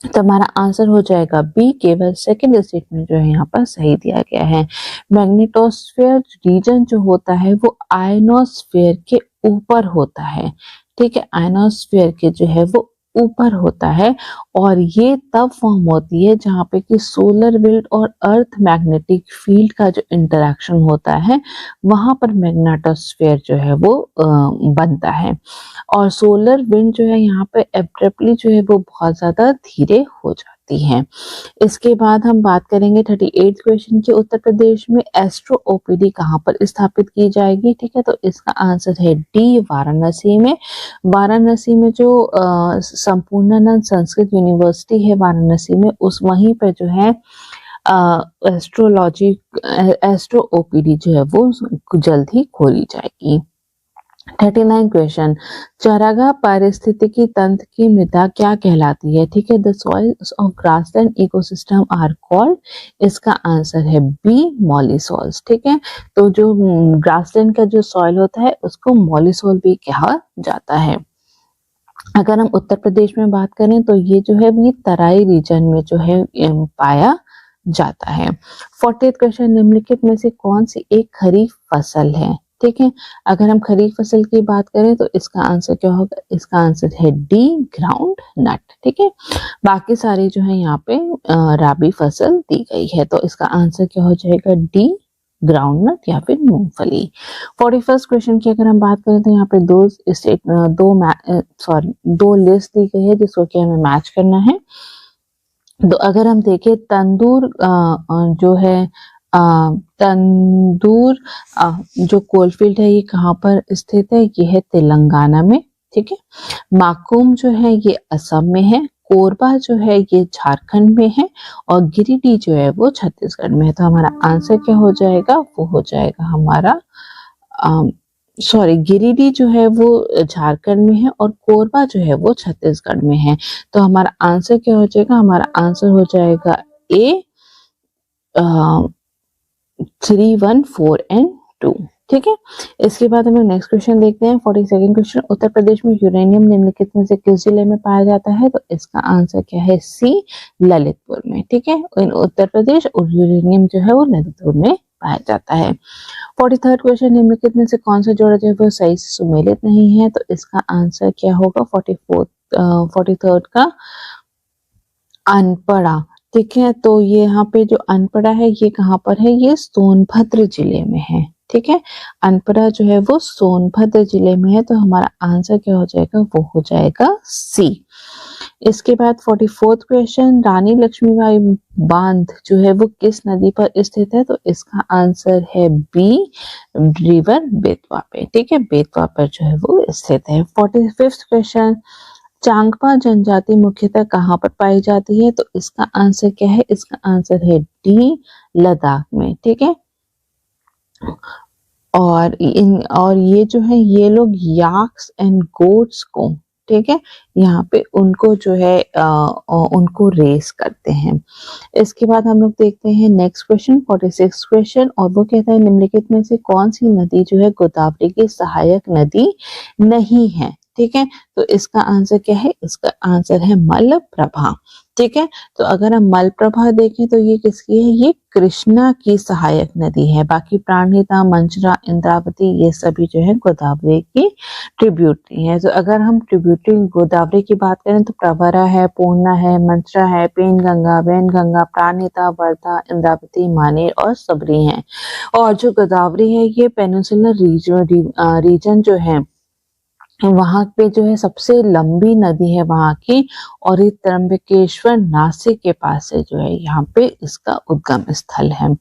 तो हमारा आंसर हो जाएगा बी, केवल सेकंड स्टेटमेंट जो है यहाँ पर सही दिया गया है। मैग्नेटोस्फीयर रीजन जो होता है वो आयनोस्फीयर के ऊपर होता है, ठीक है, आयनोस्फीयर के जो है वो ऊपर होता है और ये तब फॉर्म होती है जहाँ पे कि सोलर विंड और अर्थ मैग्नेटिक फील्ड का जो इंटरेक्शन होता है वहां पर मैग्नेटोस्फेयर जो है वो बनता है। और सोलर विंड जो है यहाँ पे एब्रप्टली जो है वो बहुत ज्यादा धीरे हो जाती है। इसके बाद हम बात करेंगे 38 क्वेश्चन के, उत्तर प्रदेश में एस्ट्रो ओपीडी कहाँ पर स्थापित की जाएगी। ठीक है, तो इसका आंसर है डी, वाराणसी में। वाराणसी में जो संपूर्णानंद संस्कृत यूनिवर्सिटी है वाराणसी में, उस वहीं पे जो है एस्ट्रो ओपीडी जो है वो जल्द ही खोली जाएगी। 39 क्वेश्चन, चारागाह पारिस्थितिकी तंत्र की मृदा क्या कहलाती है। ठीक है, the soils of grassland ecosystem are called, इसका आंसर है बी, मॉलिसॉल्स। ठीक है, तो जो ग्रासलैंड का जो सॉइल होता है उसको मॉलिसॉल भी कहा जाता है। अगर हम उत्तर प्रदेश में बात करें तो ये जो है ये तराई रीजन में जो है पाया जाता है। 40 क्वेश्चन, निम्नलिखित में से कौन सी एक खरीफ फसल है। ठीक है, अगर हम खरीफ फसल की बात करें तो इसका आंसर क्या होगा, इसका आंसर है डी, ग्राउंड नट। ठीक है, बाकी सारी जो है यहाँ पे राबी फसल दी गई है, तो इसका आंसर क्या हो जाएगा, डी, ग्राउंड नट या फिर मूंगफली। 41 क्वेश्चन की अगर हम बात करें तो यहाँ पे दो लिस्ट दी गई है जिसको कि हमें मैच करना है। तो अगर हम देखें तंदूर जो है तंदूर जो कोलफील्ड है ये कहाँ पर स्थित है, ये है तेलंगाना में। ठीक है, माकूम जो है ये असम में है, कोरबा जो है ये झारखंड में है और गिरिडीह जो है वो छत्तीसगढ़ में है। तो हमारा आंसर क्या हो जाएगा, वो हो जाएगा हमारा गिरिडीह जो है वो झारखंड में है और कोरबा जो है वो छत्तीसगढ़ में है। तो हमारा आंसर क्या हो जाएगा, हमारा आंसर हो जाएगा ए, 3, 1, 4 एंड 2। ठीक है, इसके बाद हम नेक्स्ट क्वेश्चन देखते हैं। 42 क्वेश्चन, उत्तर प्रदेश में यूरेनियम निम्नलिखित में से किस जिले में पाया जाता है। तो इसका आंसर क्या है, सी, ललितपुर में। ठीक है, इन उत्तर प्रदेश और यूरेनियम जो है वो ललितपुर में पाया जाता है। 43 क्वेश्चन, निम्नलिखित में से कौन सा जोड़ा जो है वो सही से सुमेलित नहीं है। तो इसका आंसर क्या होगा, 43 का अनपढ़ा। ठीक है, तो ये यहाँ पे जो अनपढ़ा है ये कहाँ पर है, ये सोनभद्र जिले में है। ठीक है, अनपढ़ा जो है वो सोनभद्र जिले में है। तो हमारा आंसर क्या हो जाएगा, वो हो जाएगा सी। इसके बाद 44 क्वेश्चन, रानी लक्ष्मीबाई बांध जो है वो किस नदी पर स्थित है। तो इसका आंसर है बी, रिवर बेतवा पे। ठीक है, बेतवा पर जो है वो स्थित है। 45 क्वेश्चन, चांगपा जनजाति मुख्यतः कहाँ पर पाई जाती है। तो इसका आंसर क्या है, इसका आंसर है डी, लद्दाख में। ठीक है, और ये जो है ये लोग याक्स एंड गोट्स को, ठीक है, यहाँ पे उनको जो है उनको रेस करते हैं। इसके बाद हम लोग देखते हैं नेक्स्ट क्वेश्चन 46 क्वेश्चन, और वो कहता है निम्नलिखित में से कौन सी नदी जो है गोदावरी की सहायक नदी नहीं है। ठीक है, तो इसका आंसर क्या है, इसका आंसर है मलप्रभा। ठीक है, तो अगर हम मलप्रभा देखें तो ये किसकी है, ये कृष्णा की सहायक नदी है। बाकी प्राणहिता, मंजरा, इंद्रावती ये सभी जो है गोदावरी की ट्रिब्यूटरी है। तो अगर हम ट्रिब्यूटरी गोदावरी की बात करें तो प्रवरा है, पूर्णा है, मंजरा है, पेनगंगा, वैनगंगा, प्राणहिता, वर्धा, इंद्रावती, मानेर और सबरी है। और जो गोदावरी है ये पेनिनसुलर रीजन जो है वहां पे जो है सबसे लंबी नदी है वहां की, और ये त्र्यंबकेश्वर नासिक के पास से जो है यहाँ पे इसका उद्गम स्थल है।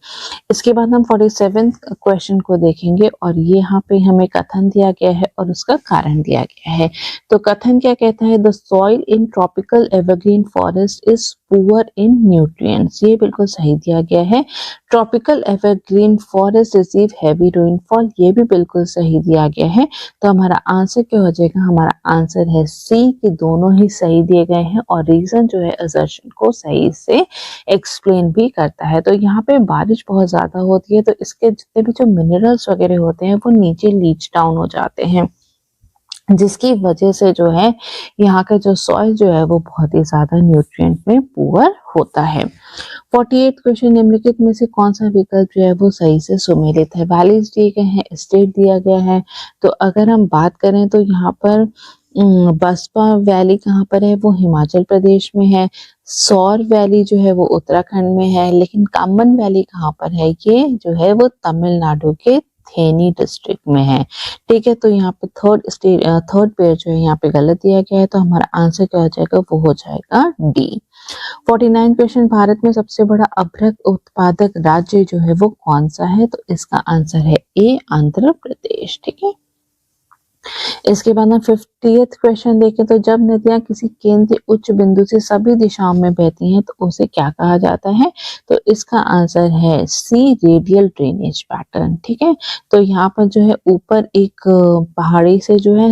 इसके बाद हम 47 क्वेश्चन को देखेंगे, और ये यहाँ पे हमें कथन दिया गया है और उसका कारण दिया गया है। तो कथन क्या कहता है, the soil in tropical evergreen forest is poor in nutrients. ये बिल्कुल सही दिया गया है। Tropical evergreen forest receive heavy rainfall, ये भी बिल्कुल सही दिया गया है। तो हमारा आंसर क्या हो जाएगा, हमारा आंसर है सी, कि दोनों ही सही दिए गए हैं, और रीजन जो है असर्शन को सही से एक्सप्लेन भी करता है। तो यहाँ पे बारिश बहुत ज्यादा होती है तो इसके जितने भी जो मिनरल्स वगैरह होते हैं वो नीचे लीच डाउन हो जाते हैं, जिसकी वजह से जो है यहाँ का जो सॉइल जो है वो बहुत ही ज्यादा न्यूट्रिएंट में पुअर होता है। 48 क्वेश्चन, निम्नलिखित में से कौन सा विकल्प जो है वो सही से सुमेलित है। वैलीज दिए गए हैं, स्टेट दिया गया है। तो अगर हम बात करें तो यहाँ पर बसपा वैली कहाँ पर है, वो हिमाचल प्रदेश में है। सौर वैली जो है वो उत्तराखंड में है, लेकिन कामन वैली कहाँ पर है, ये जो है वो तमिलनाडु के थेनी डिस्ट्रिक्ट में है। ठीक है, तो यहाँ पे थर्ड पेयर जो है यहाँ पे गलत दिया गया है, तो हमारा आंसर क्या हो जाएगा, वो हो जाएगा डी। 49 क्वेश्चन, भारत में सबसे बड़ा अभ्रक उत्पादक राज्य जो है वो कौन सा है, तो इसका आंसर है ए, आंध्र प्रदेश। ठीक है, इसके बाद हम 50th क्वेश्चन देखें तो जब नदियां किसी केंद्रीय उच्च बिंदु से सभी दिशाओं में बहती हैं तो उसे क्या कहा जाता है, तो इसका आंसर है सी, रेडियल ड्रेनेज पैटर्न। ठीक है, तो यहाँ पर जो है ऊपर एक पहाड़ी से जो है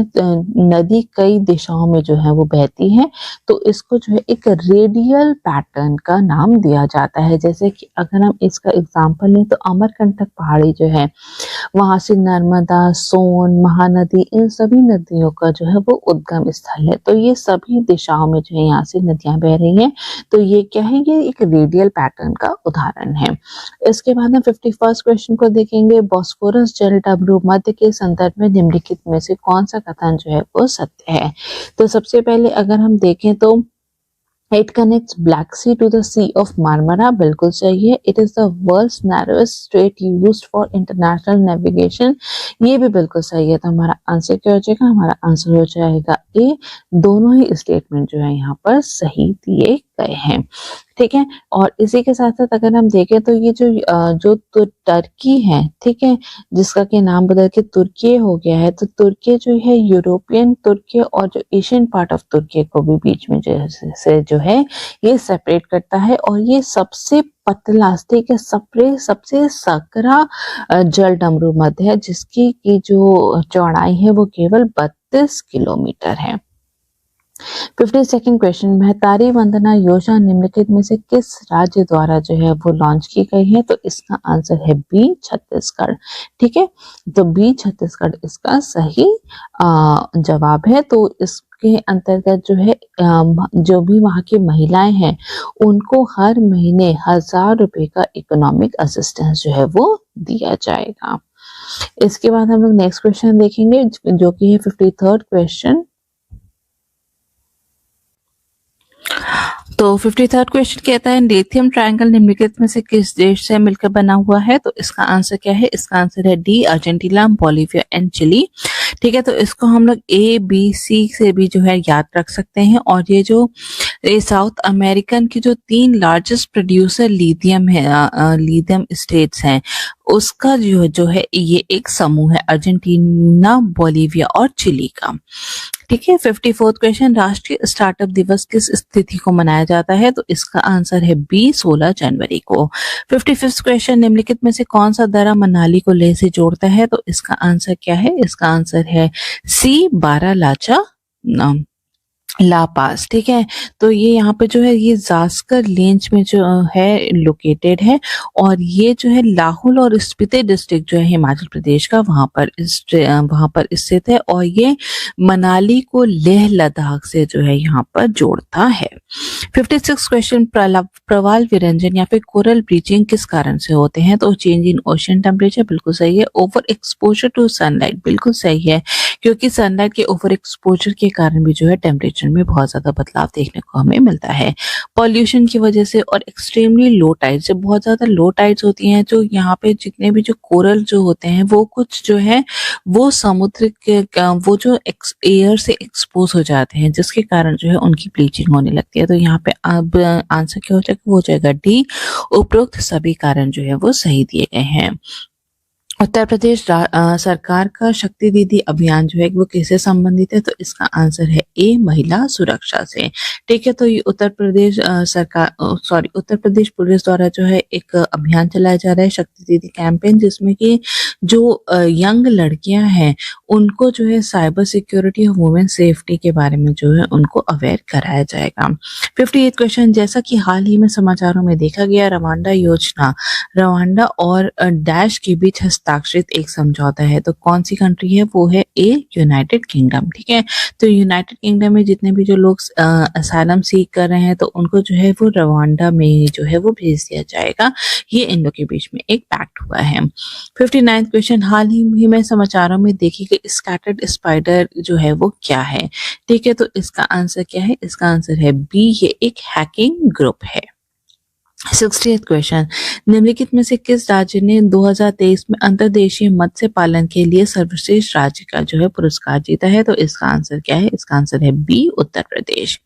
नदी कई दिशाओं में जो है वो बहती है, तो इसको जो है एक रेडियल पैटर्न का नाम दिया जाता है। जैसे कि अगर हम इसका एग्जाम्पल लें तो अमरकंटक पहाड़ी जो है, वहां से नर्मदा, सोन, महानदी, इन सभी नदियों का जो है वो उद्गम स्थल है। तो ये सभी दिशाओं में जो है यहाँ से नदियां बह रही हैं, तो ये क्या है, ये एक रेडियल पैटर्न का उदाहरण है। इसके बाद हम 51st क्वेश्चन को देखेंगे, बॉस्फोरस जल डमरू मध्य के संदर्भ में निम्नलिखित में से कौन सा कथन जो है वो सत्य है। तो सबसे पहले अगर हम देखें तो It connects Black Sea to the Sea of Marmara, बिल्कुल सही है। It is the world's narrowest strait used for international navigation, ये भी बिल्कुल सही है। तो हमारा आंसर क्या हो जाएगा, हमारा आंसर हो जाएगा ए। दोनों ही स्टेटमेंट जो है यहाँ पर सही दिए गए हैं। ठीक है, और इसी के साथ साथ अगर हम देखें तो ये जो टर्की है, ठीक है, जिसका के नाम बदल के तुर्की हो गया है, तो तुर्की जो है यूरोपियन तुर्की और जो एशियन पार्ट ऑफ तुर्की को भी बीच में जो है ये सेपरेट करता है, और ये सबसे पतला, ठीक है, सबसे सकरा जल डमरू मध्य है, जिसकी की जो चौड़ाई है वो केवल 32 किलोमीटर है। 52nd क्वेश्चन, महतारी वंदना योजना निम्नलिखित में से किस राज्य द्वारा जो है वो लॉन्च की गई है, तो इसका आंसर है बी, छत्तीसगढ़। ठीक है, तो बी छत्तीसगढ़ इसका सही जवाब है। तो इसके अंतर्गत जो है जो भी वहाँ की महिलाएं हैं उनको हर महीने 1000 रुपए का इकोनॉमिक असिस्टेंस जो है वो दिया जाएगा। इसके बाद हम लोग नेक्स्ट क्वेश्चन देखेंगे जो कि है 53rd क्वेश्चन। तो 53rd क्वेश्चन कहता है लिथियम ट्रायंगल निम्नलिखित में से किस देश से मिलकर बना हुआ है, तो इसका आंसर क्या है, इसका आंसर है D, Argentina, Bolivia and Chile. ठीक है, तो इसको हम लोग ए, बी, सी से भी जो है याद रख सकते हैं। और ये साउथ अमेरिकन की जो 3 लार्जेस्ट प्रोड्यूसर लिथियम है, लिथियम स्टेट्स हैं, उसका जो है ये एक समूह है, अर्जेंटीना, बोलिविया और चिली का। ठीक है, 54th क्वेश्चन, राष्ट्रीय स्टार्टअप दिवस किस तिथि को मनाया जाता है, तो इसका आंसर है बी, 16 जनवरी को। 55th क्वेश्चन, निम्नलिखित में से कौन सा दर्रा मनाली को लेह से जोड़ता है, तो इसका आंसर क्या है, इसका आंसर है सी, बारालाचा ला पास। ठीक है, तो ये यहाँ पे जो है ये जास्कर रेंज में जो है लोकेटेड है, और ये जो है लाहौल और स्पीति डिस्ट्रिक्ट जो है हिमाचल प्रदेश का वहां पर स्थित है, और ये मनाली को लेह लद्दाख से जो है यहाँ पर जोड़ता है। 56 क्वेश्चन, प्रवाल विरंजन या फिर कोरल ब्लीचिंग किस कारण से होते हैं, तो चेंज इन ओशन टेम्परेचर, बिल्कुल सही है। ओवर एक्सपोजर टू सनलाइट, बिल्कुल सही है, क्योंकि सनलाइट के ओवर एक्सपोजर के कारण भी जो है टेम्परेचर में बहुत ज्यादा बदलाव देखने को हमें मिलता है। पॉल्यूशन की वजह से और एक्सट्रीमली लो टाइड से, बहुत ज्यादा लो टाइड्स होती हैं, जो यहाँ पे जितने भी जो कोरल जो होते हैं वो कुछ जो है वो समुद्र के वो जो एयर से एक्सपोज हो जाते हैं, जिसके कारण जो है उनकी ब्लीचिंग होने लगती है। तो यहाँ पे अब आंसर क्या हो जाएगा, वो हो जाएगा डी, उपरोक्त सभी कारण जो है वो सही दिए गए हैं। उत्तर प्रदेश सरकार का शक्ति दीदी अभियान जो है वो किससे संबंधित है, तो इसका आंसर है ए, महिला सुरक्षा से। ठीक है, तो ये उत्तर प्रदेश उत्तर प्रदेश पुलिस द्वारा जो है एक अभियान चलाया जा रहा है, शक्ति दीदी कैंपेन, जिसमें कि जो यंग लड़कियां हैं उनको जो है साइबर सिक्योरिटी और वुमेन सेफ्टी के बारे में जो है उनको अवेयर कराया जाएगा। 58 क्वेश्चन, जैसा कि हाल ही में समाचारों में देखा गया, रवांडा योजना रवांडा और डैश के बीच हस्ताक्षरित एक समझौता है, तो कौन सी कंट्री है? वो है ए यूनाइटेड किंगडम। ठीक है, तो यूनाइटेड किंगडम में जितने भी जो लोग असाइलम सीख कर रहे हैं तो उनको जो है वो रवांडा में जो है वो भेज दिया जाएगा। ये इन लोग के बीच में एक पैक्ट हुआ है। 59th क्वेश्चन, हाल ही में समाचारों में देखी गई स्कैटर्ड स्पाइडर जो है वो क्या है? ठीक है, तो इसका आंसर क्या है? इसका आंसर है बी, ये एक हैकिंग ग्रुप है। 60th क्वेश्चन, निम्नलिखित में से किस राज्य ने 2023 में अंतर्देशीय मत्स्य पालन के लिए सर्वश्रेष्ठ राज्य का जो है पुरस्कार जीता है? तो इसका आंसर क्या है? इसका आंसर है B, Uttar Pradesh.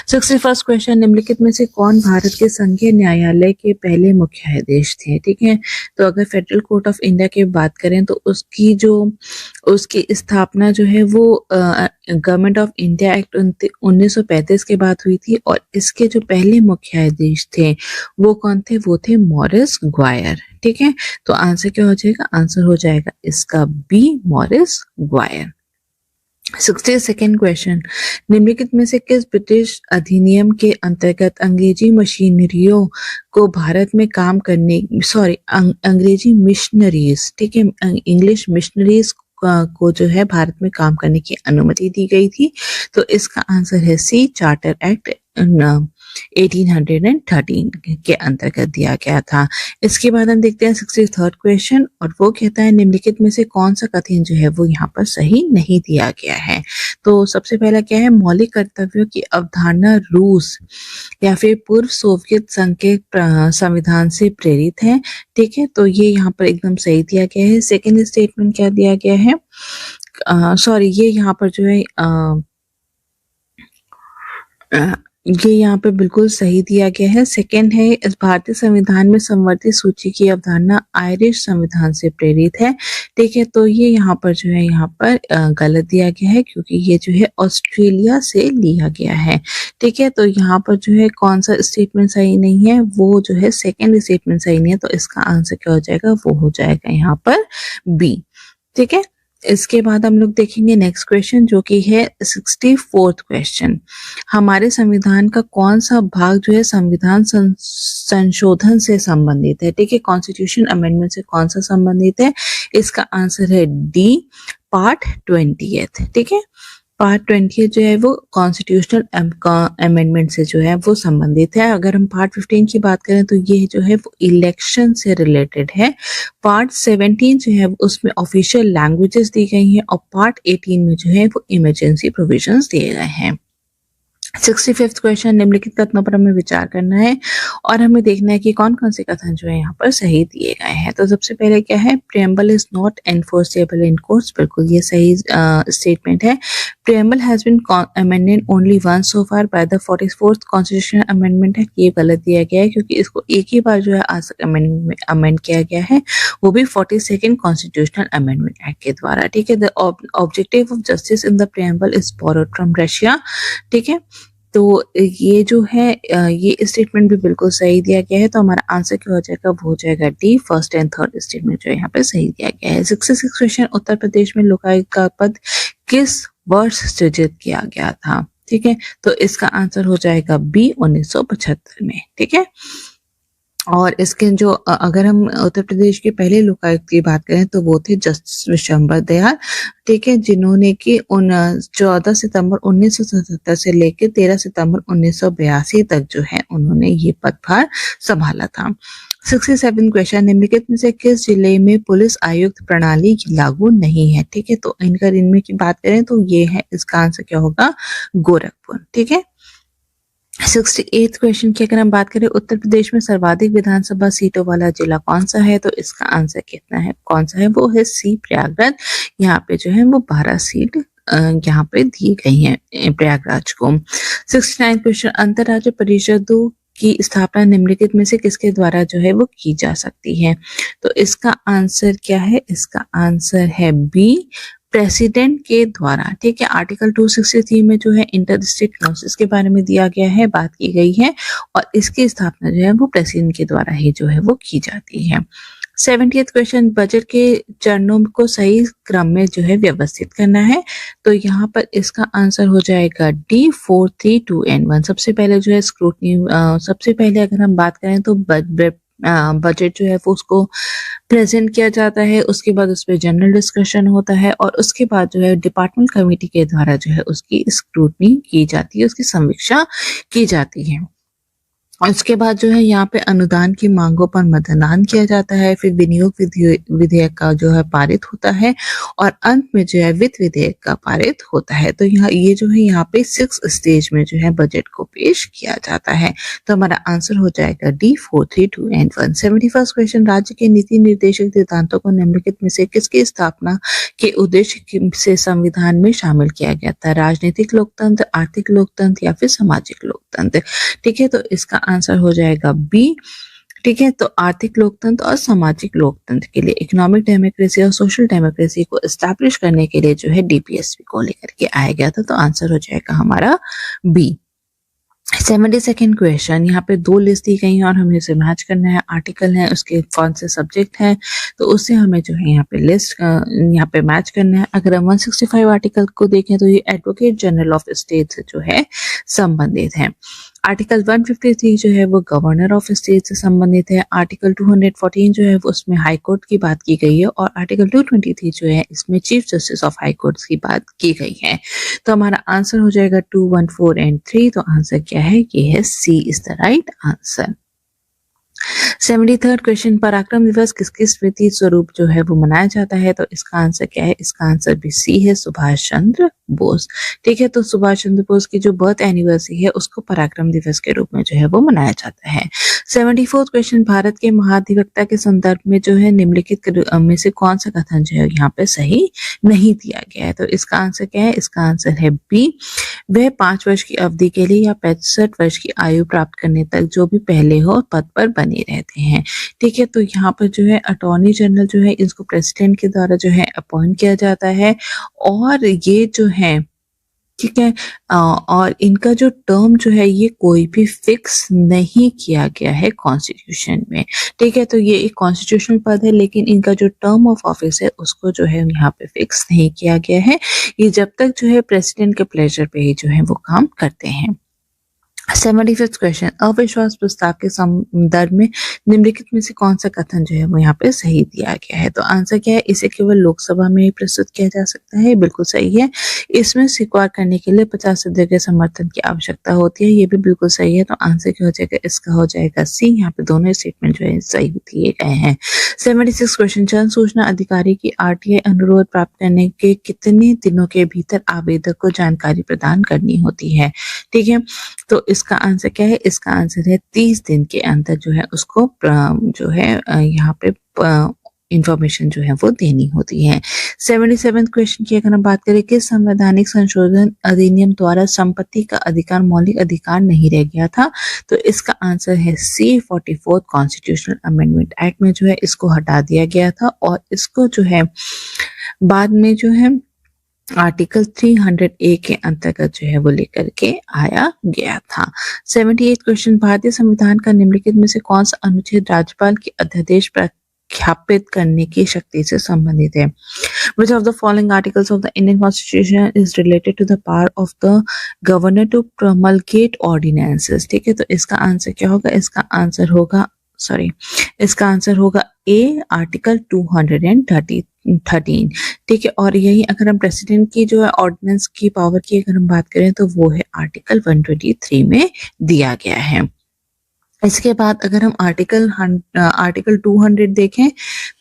61st question, निम्नलिखित में से कौन भारत के संघीय न्यायालय के पहले मुख्याधीश थे? ठीक है, तो अगर फेडरल कोर्ट ऑफ इंडिया की बात करें तो उसकी स्थापना जो है वो गवर्नमेंट ऑफ इंडिया एक्ट 1935 के बाद हुई थी, और इसके जो पहले मुख्याधीश थे वो कौन थे? वो थे मॉरिस ग्वायर। ठीक है, तो आंसर क्या हो जाएगा? आंसर हो जाएगा इसका B, Morris Gwyer. 62nd question, निम्नलिखित में से किस ब्रिटिश अधिनियम के अंतर्गत अंग्रेजी मशीनरियों को भारत में काम करने अंग्रेजी मिशनरीज, ठीक है, इंग्लिश मिशनरीज को जो है भारत में काम करने की अनुमति दी गई थी? तो इसका आंसर है सी, चार्टर एक्ट 1813 के अंतर्गत दिया गया था। इसके बाद हम देखते हैं 63rd क्वेश्चन, और वो कहता है निम्नलिखित में से कौन सा कथन जो है वो यहाँ पर सही नहीं दिया गया है? तो सबसे पहला क्या है? मौलिक कर्तव्यों की अवधारणा रूस या फिर पूर्व सोवियत संघ के संविधान से प्रेरित है। ठीक है, तो ये यहाँ पर एकदम सही दिया गया है। सेकेंड स्टेटमेंट क्या दिया गया है? ये यहाँ पर जो है ये यहाँ पे बिल्कुल सही दिया गया है। सेकंड है, इस भारतीय संविधान में संवर्धित सूची की अवधारणा आयरिश संविधान से प्रेरित है। ठीक है, तो ये यहाँ पर जो है यहाँ पर गलत दिया गया है, क्योंकि ये जो है ऑस्ट्रेलिया से लिया गया है। ठीक है, तो यहाँ पर जो है कौन सा स्टेटमेंट सही नहीं है? वो जो है सेकेंड स्टेटमेंट सही नहीं है, तो इसका आंसर क्या हो जाएगा? वो हो जाएगा यहाँ पर बी। ठीक है, इसके बाद हम लोग देखेंगे नेक्स्ट क्वेश्चन, जो कि है 64th क्वेश्चन। हमारे संविधान का कौन सा भाग जो है संविधान संशोधन से संबंधित है? ठीक है, कॉन्स्टिट्यूशन अमेंडमेंट से कौन सा संबंधित है? इसका आंसर है डी, पार्ट 20th। ठीक है, पार्ट 20 जो है वो कॉन्स्टिट्यूशनल अमेंडमेंट से जो है वो संबंधित है। अगर हम पार्ट 15 की बात करें तो ये जो है वो इलेक्शन से रिलेटेड है। पार्ट 17 जो है उसमें ऑफिशियल लैंग्वेजेस दी गई हैं, और पार्ट 18 में जो है वो इमरजेंसी प्रोविजंस दिए गए हैं। 65th क्वेश्चन, निम्नलिखित कथनों पर हमें विचार करना है और हमें देखना है कि कौन कौन से कथन जो है यहाँ पर सही दिए गए हैं। तो सबसे पहले क्या है? Preamble is not enforceable in courts. बिल्कुल ये सही स्टेटमेंट है। Preamble has been amended only once so far by the 44th constitutional amendment है। ये गलत दिया गया है, क्योंकि इसको एक ही बार जो है आज तक अमेंड किया गया है, वो भी 42nd कॉन्स्टिट्यूशनल अमेंडमेंट एक्ट के द्वारा। ठीक है, the objective of justice in the preamble is borrowed from Russia. ठीक है, तो ये जो है ये स्टेटमेंट भी बिल्कुल सही दिया गया है। तो हमारा आंसर क्या हो जाएगा? वो हो जाएगा D, first and third statement जो है यहाँ पे सही दिया गया है। 66 क्वेश्चन, उत्तर प्रदेश में लोकायुक्त का पद किस वर्ष सृजित किया गया था? ठीक है, तो इसका आंसर हो जाएगा बी, 1975 में। ठीक है, और इसके जो अगर हम उत्तर प्रदेश के पहले लोकायुक्त की बात करें तो वो थे जस्टिस विशंबर दयाल। ठीक है, जिन्होंने कि 14 सितंबर 1977 से लेकर 13 सितंबर 1982 तक जो है उन्होंने ये पदभार संभाला था। 67 क्वेश्चन, निम्नलिखित में से किस जिले में पुलिस आयुक्त प्रणाली लागू नहीं है? ठीक है, तो इनमें की बात करें तो ये है, इसका आंसर क्या होगा? गोरखपुर। ठीक है, 68th क्वेश्चन की अगर हम बात करें, उत्तर प्रदेश में सर्वाधिक विधानसभा सीटों वाला जिला कौन सा है? तो इसका आंसर कितना है? कौन सा है? वो है सी, प्रयागराज। यहाँ पे जो है वो 12 सीट यहाँ पे दी गई हैं प्रयागराज को। 69th क्वेश्चन, अंतरराज्य परिषदों की स्थापना निम्नलिखित में से किसके द्वारा जो है वो की जा सकती है? तो इसका आंसर क्या है? इसका आंसर है बी, प्रेसिडेंट के द्वारा। ठीक है, आर्टिकल 263 में जो है इंटर स्टेट काउंसिल के बारे में दिया गया है, बात की गई है, और इसकी स्थापना जो है वो प्रेसिडेंट के द्वारा ही जो है वो की जाती है। 70th क्वेश्चन, बजट के चरणों को सही क्रम में जो है व्यवस्थित करना है। तो यहाँ पर इसका आंसर हो जाएगा डी, 4, 3, 2 and 1। सबसे पहले जो है स्क्रूटनी, सबसे पहले अगर हम बात करें तो बजट जो है वो उसको प्रेजेंट किया जाता है, उसके बाद उस पर जनरल डिस्कशन होता है और उसके बाद जो है डिपार्टमेंट कमेटी के द्वारा जो है उसकी स्क्रूटनी की जाती है, उसकी समीक्षा की जाती है। और उसके बाद जो है यहाँ पे अनुदान की मांगों पर मतदान किया जाता है, फिर विनियोग विधेयक का जो है पारित होता है और अंत में जो है वित्त विधेयक का पारित होता है। तो यहाँ ये जो है यहाँ पे 6 स्टेज में जो है बजट को पेश किया जाता है। तो हमारा आंसर हो जाएगा डी 4, 3, 2 एंड 1। 71st क्वेश्चन, राज्य के नीति निर्देशक सिद्धांतों को निम्नलिखित में से किसकी स्थापना के उद्देश्य से संविधान में शामिल किया गया था? राजनीतिक लोकतंत्र, आर्थिक लोकतंत्र या फिर सामाजिक लोकतंत्र। ठीक है, तो इसका आंसर हो जाएगा बी। ठीक है, तो आर्थिक लोकतंत्र और सामाजिक लोकतंत्र के लिए, इकोनॉमिक डेमोक्रेसी और सोशल डेमोक्रेसी को एस्टैब्लिश करने के लिए जो है डीपीएसपी को लेकर के आया गया था। तो आंसर हो जाएगा हमारा बी। 72nd क्वेश्चन, यहाँ पे 2 लिस्ट दी गई हैं और हमें इसे मैच करना है। आर्टिकल है, उसके कौन से सब्जेक्ट हैं, तो उससे हमें जो है यहाँ पे लिस्ट यहाँ पे मैच करना है। अगर हम 165 आर्टिकल को देखें तो ये एडवोकेट जनरल ऑफ स्टेट से जो है संबंधित है। आर्टिकल 153 जो है वो गवर्नर ऑफ स्टेट से संबंधित है। आर्टिकल 214 जो है वो उसमें हाई कोर्ट की बात की गई है और आर्टिकल 223 जो है इसमें chief justice of high court की बात की गई है। तो हमारा आंसर हो जाएगा 2, 1, 4 एंड 3। तो आंसर क्या है? ये है C is the right answer. 73rd question, Parakram Diwas किसकी स्मृति स्वरूप जो है वो मनाया जाता है? तो इसका आंसर क्या है? इसका आंसर भी सी है, सुभाष चंद्र बोस। ठीक है, तो सुभाष चंद्र बोस की जो बर्थ एनिवर्सरी है उसको पराक्रम दिवस के रूप में जो है वो मनाया जाता है। 74th क्वेश्चन, भारत के महाधिवक्ता के संदर्भ में जो है निम्नलिखित में से कौन सा कथन जो है यहाँ पे सही नहीं दिया गया है? तो इसका आंसर क्या है? इसका आंसर है बी। वह 5 वर्ष की अवधि के लिए या 65 वर्ष की आयु प्राप्त करने तक जो भी पहले हो पद पर बने रहते हैं। ठीक है, तो यहाँ पर जो है अटॉर्नी जनरल जो है इसको प्रेसिडेंट के द्वारा जो है अपॉइंट किया जाता है और ये जो है, ठीक है, और इनका जो टर्म जो है ये कोई भी फिक्स नहीं किया गया है कॉन्स्टिट्यूशन में। ठीक है, तो ये एक कॉन्स्टिट्यूशनल पद है लेकिन इनका जो टर्म ऑफ ऑफिस है उसको जो है यहाँ पे फिक्स नहीं किया गया है। ये जब तक जो है प्रेसिडेंट के प्लेजर पे ही जो है वो काम करते हैं। 75th क्वेश्चन, अविश्वास प्रस्ताव के संदर्भ में निम्नलिखित में से कौन सा कथन जो है वो यहाँ पे सही दिया गया है? तो आंसर क्या है? इसे केवल लोकसभा में ही प्रस्तुत किया जा सकता है। बिल्कुल सही है। इसमें स्वीकार करने के लिए 50 सदस्यों के समर्थन की आवश्यकता होती है। ये भी बिल्कुल सही है। तो आंसर क्या हो जाएगा? इसका हो जाएगा सी। यहाँ पे दोनों स्टेटमेंट जो है सही दिए गए हैं। 76 क्वेश्चन, जन सूचना अधिकारी की आरटीआई अनुरोध प्राप्त करने के कितने दिनों के भीतर आवेदक को जानकारी प्रदान करनी होती है? ठीक है, तो इसका आंसर क्या है? इसका आंसर है 30 दिन के अंदर जो है उसको जो है यहाँ पे इंफॉर्मेशन जो है वो देनी होती है। 77 क्वेश्चन की अगर हम बात करें कि संवैधानिक संशोधन अधिनियम द्वारा संपत्ति का अधिकार मौलिक अधिकार नहीं रह गया था? तो इसका आंसर है सी। 44th कॉन्स्टिट्यूशनल अमेंडमेंट एक्ट में जो है इसको हटा दिया गया था और इसको जो है बाद में जो है आर्टिकल 300A के अंतर्गत जो है वो लेकर के आया गया था। 78 क्वेश्चन, भारतीय संविधान का निम्नलिखित में से कौन सा अनुच्छेद राज्यपाल की अध्यादेश प्रख्यापित करने की शक्ति से संबंधित है? Which of the following articles of the Indian Constitution is related to the power of the governor to promulgate ordinances? ठीक है, तो इसका आंसर क्या होगा? इसका आंसर होगा ए, आर्टिकल 213। ठीक है, और यही अगर हम प्रेसिडेंट की जो है ऑर्डिनेंस की पावर की अगर हम बात करें तो वो है आर्टिकल 123 में दिया गया है। इसके बाद अगर हम आर्टिकल 200 देखें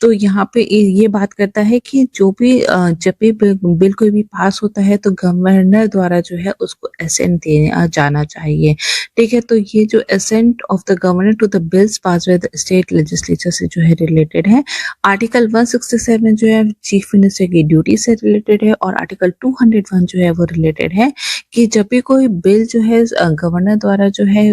तो यहाँ पे ये बात करता है कि जो भी जब भी बिल कोई भी पास होता है तो गवर्नर द्वारा जो है उसको असेंट दिया जाना चाहिए। ठीक है, तो ये जो assent of the governor to the bills pass by the state legislature से जो है रिलेटेड है। आर्टिकल 167 जो है चीफ मिनिस्टर की ड्यूटी से रिलेटेड है और आर्टिकल 201 जो है वो रिलेटेड है कि जब भी कोई बिल जो है गवर्नर द्वारा जो है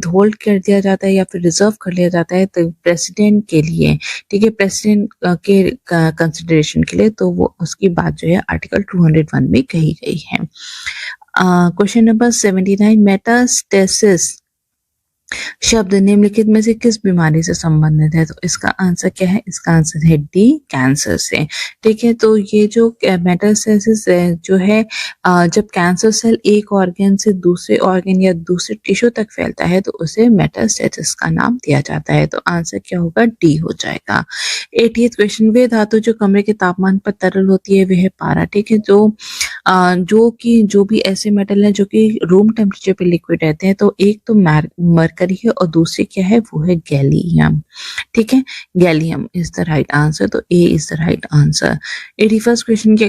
होल्ड कर दिया जाता है या फिर रिजर्व कर लिया जाता है तो प्रेसिडेंट के लिए, ठीक है, प्रेसिडेंट के कंसिडरेशन के लिए, तो वो उसकी बात जो है आर्टिकल 201 में कही गई है। क्वेश्चन नंबर 79, मेटास्टेसिस शब्द निम्नलिखित में से किस बीमारी से संबंधित है? तो इसका आंसर क्या है? इसका आंसर है डी, कैंसर से। ठीक है, तो ये जो मेटास्टेसिस जो है जब कैंसर सेल एक ऑर्गन से दूसरे ऑर्गन या दूसरे टिश्यू तक फैलता है तो उसे मेटास्टेसिस का नाम दिया जाता है। तो आंसर क्या होगा? डी हो जाएगा। 80th क्वेश्चन, वे धातु जो कमरे के तापमान पर तरल होती है वह है पारा। ठीक है, जो भी ऐसे मेटल है जो कि रूम टेम्परेचर पे लिक्विड रहते हैं, तो एक तो मरकरी है और दूसरी क्या है? वो है गैलियम। ठीक है, gallium is the right answer, तो A is the right answer. 81st question की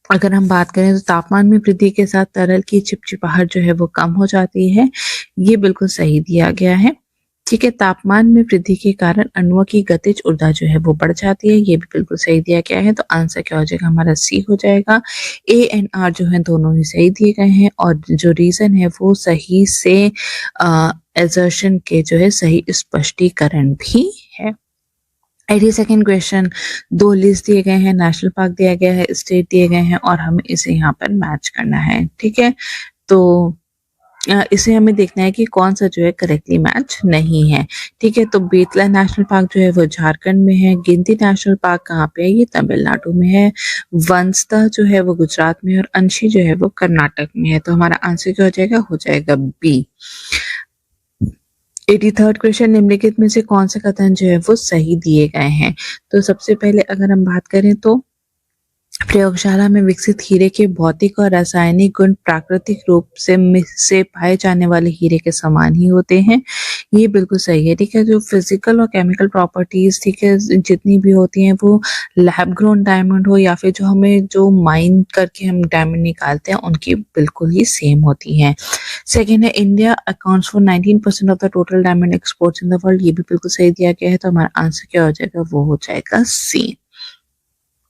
अगर हम बात करें तो तापमान में वृद्धि के साथ तरल की चिपचिपाहट जो है वो कम हो जाती है। ये बिल्कुल सही दिया गया है। ठीक है, तापमान में वृद्धि के कारण अणुओं की गतिज ऊर्जा जो है वो बढ़ जाती है। ये भी बिल्कुल सही दिया गया है। तो आंसर क्या हो जाएगा? हमारा सी हो जाएगा। ए एंड आर जो है दोनों ही सही दिए गए हैं और जो रीजन है वो सही से एजर्शन के जो है सही स्पष्टीकरण भी है। 82nd क्वेश्चन, 2 लिस्ट दिए गए हैं, नेशनल पार्क दिया गया है, स्टेट दिए गए हैं और हमें इसे यहाँ पर मैच करना है। ठीक है, तो इसे हमें देखना है कि कौन सा जो है करेक्टली मैच नहीं है। ठीक है, तो बेतला नेशनल पार्क जो है वो झारखंड में है, गिनती नेशनल पार्क कहाँ पे है? ये तमिलनाडु में है, वंसता जो है वो गुजरात में है और अंशी जो है वो कर्नाटक में है। तो हमारा आंसर क्या हो जाएगा? हो जाएगा बी। 83rd क्वेश्चन, निम्नलिखित में से कौन सा कथन जो है वो सही दिए गए हैं? तो सबसे पहले अगर हम बात करें तो प्रयोगशाला में विकसित हीरे के भौतिक और रासायनिक गुण प्राकृतिक रूप से पाए जाने वाले हीरे के समान ही होते हैं। ये बिल्कुल सही है। ठीक है, जो फिजिकल और केमिकल प्रॉपर्टीज ठीक है जितनी भी होती हैं वो लैब ग्रोन डायमंड हो या फिर जो हमें जो माइन करके हम डायमंड निकालते हैं उनकी बिल्कुल ही सेम होती हैं। सेकेंड है, India accounts for 19% of the total diamond exports in the world. ये भी बिल्कुल सही दिया गया है। तो हमारा आंसर क्या हो जाएगा? वो हो जाएगा सी।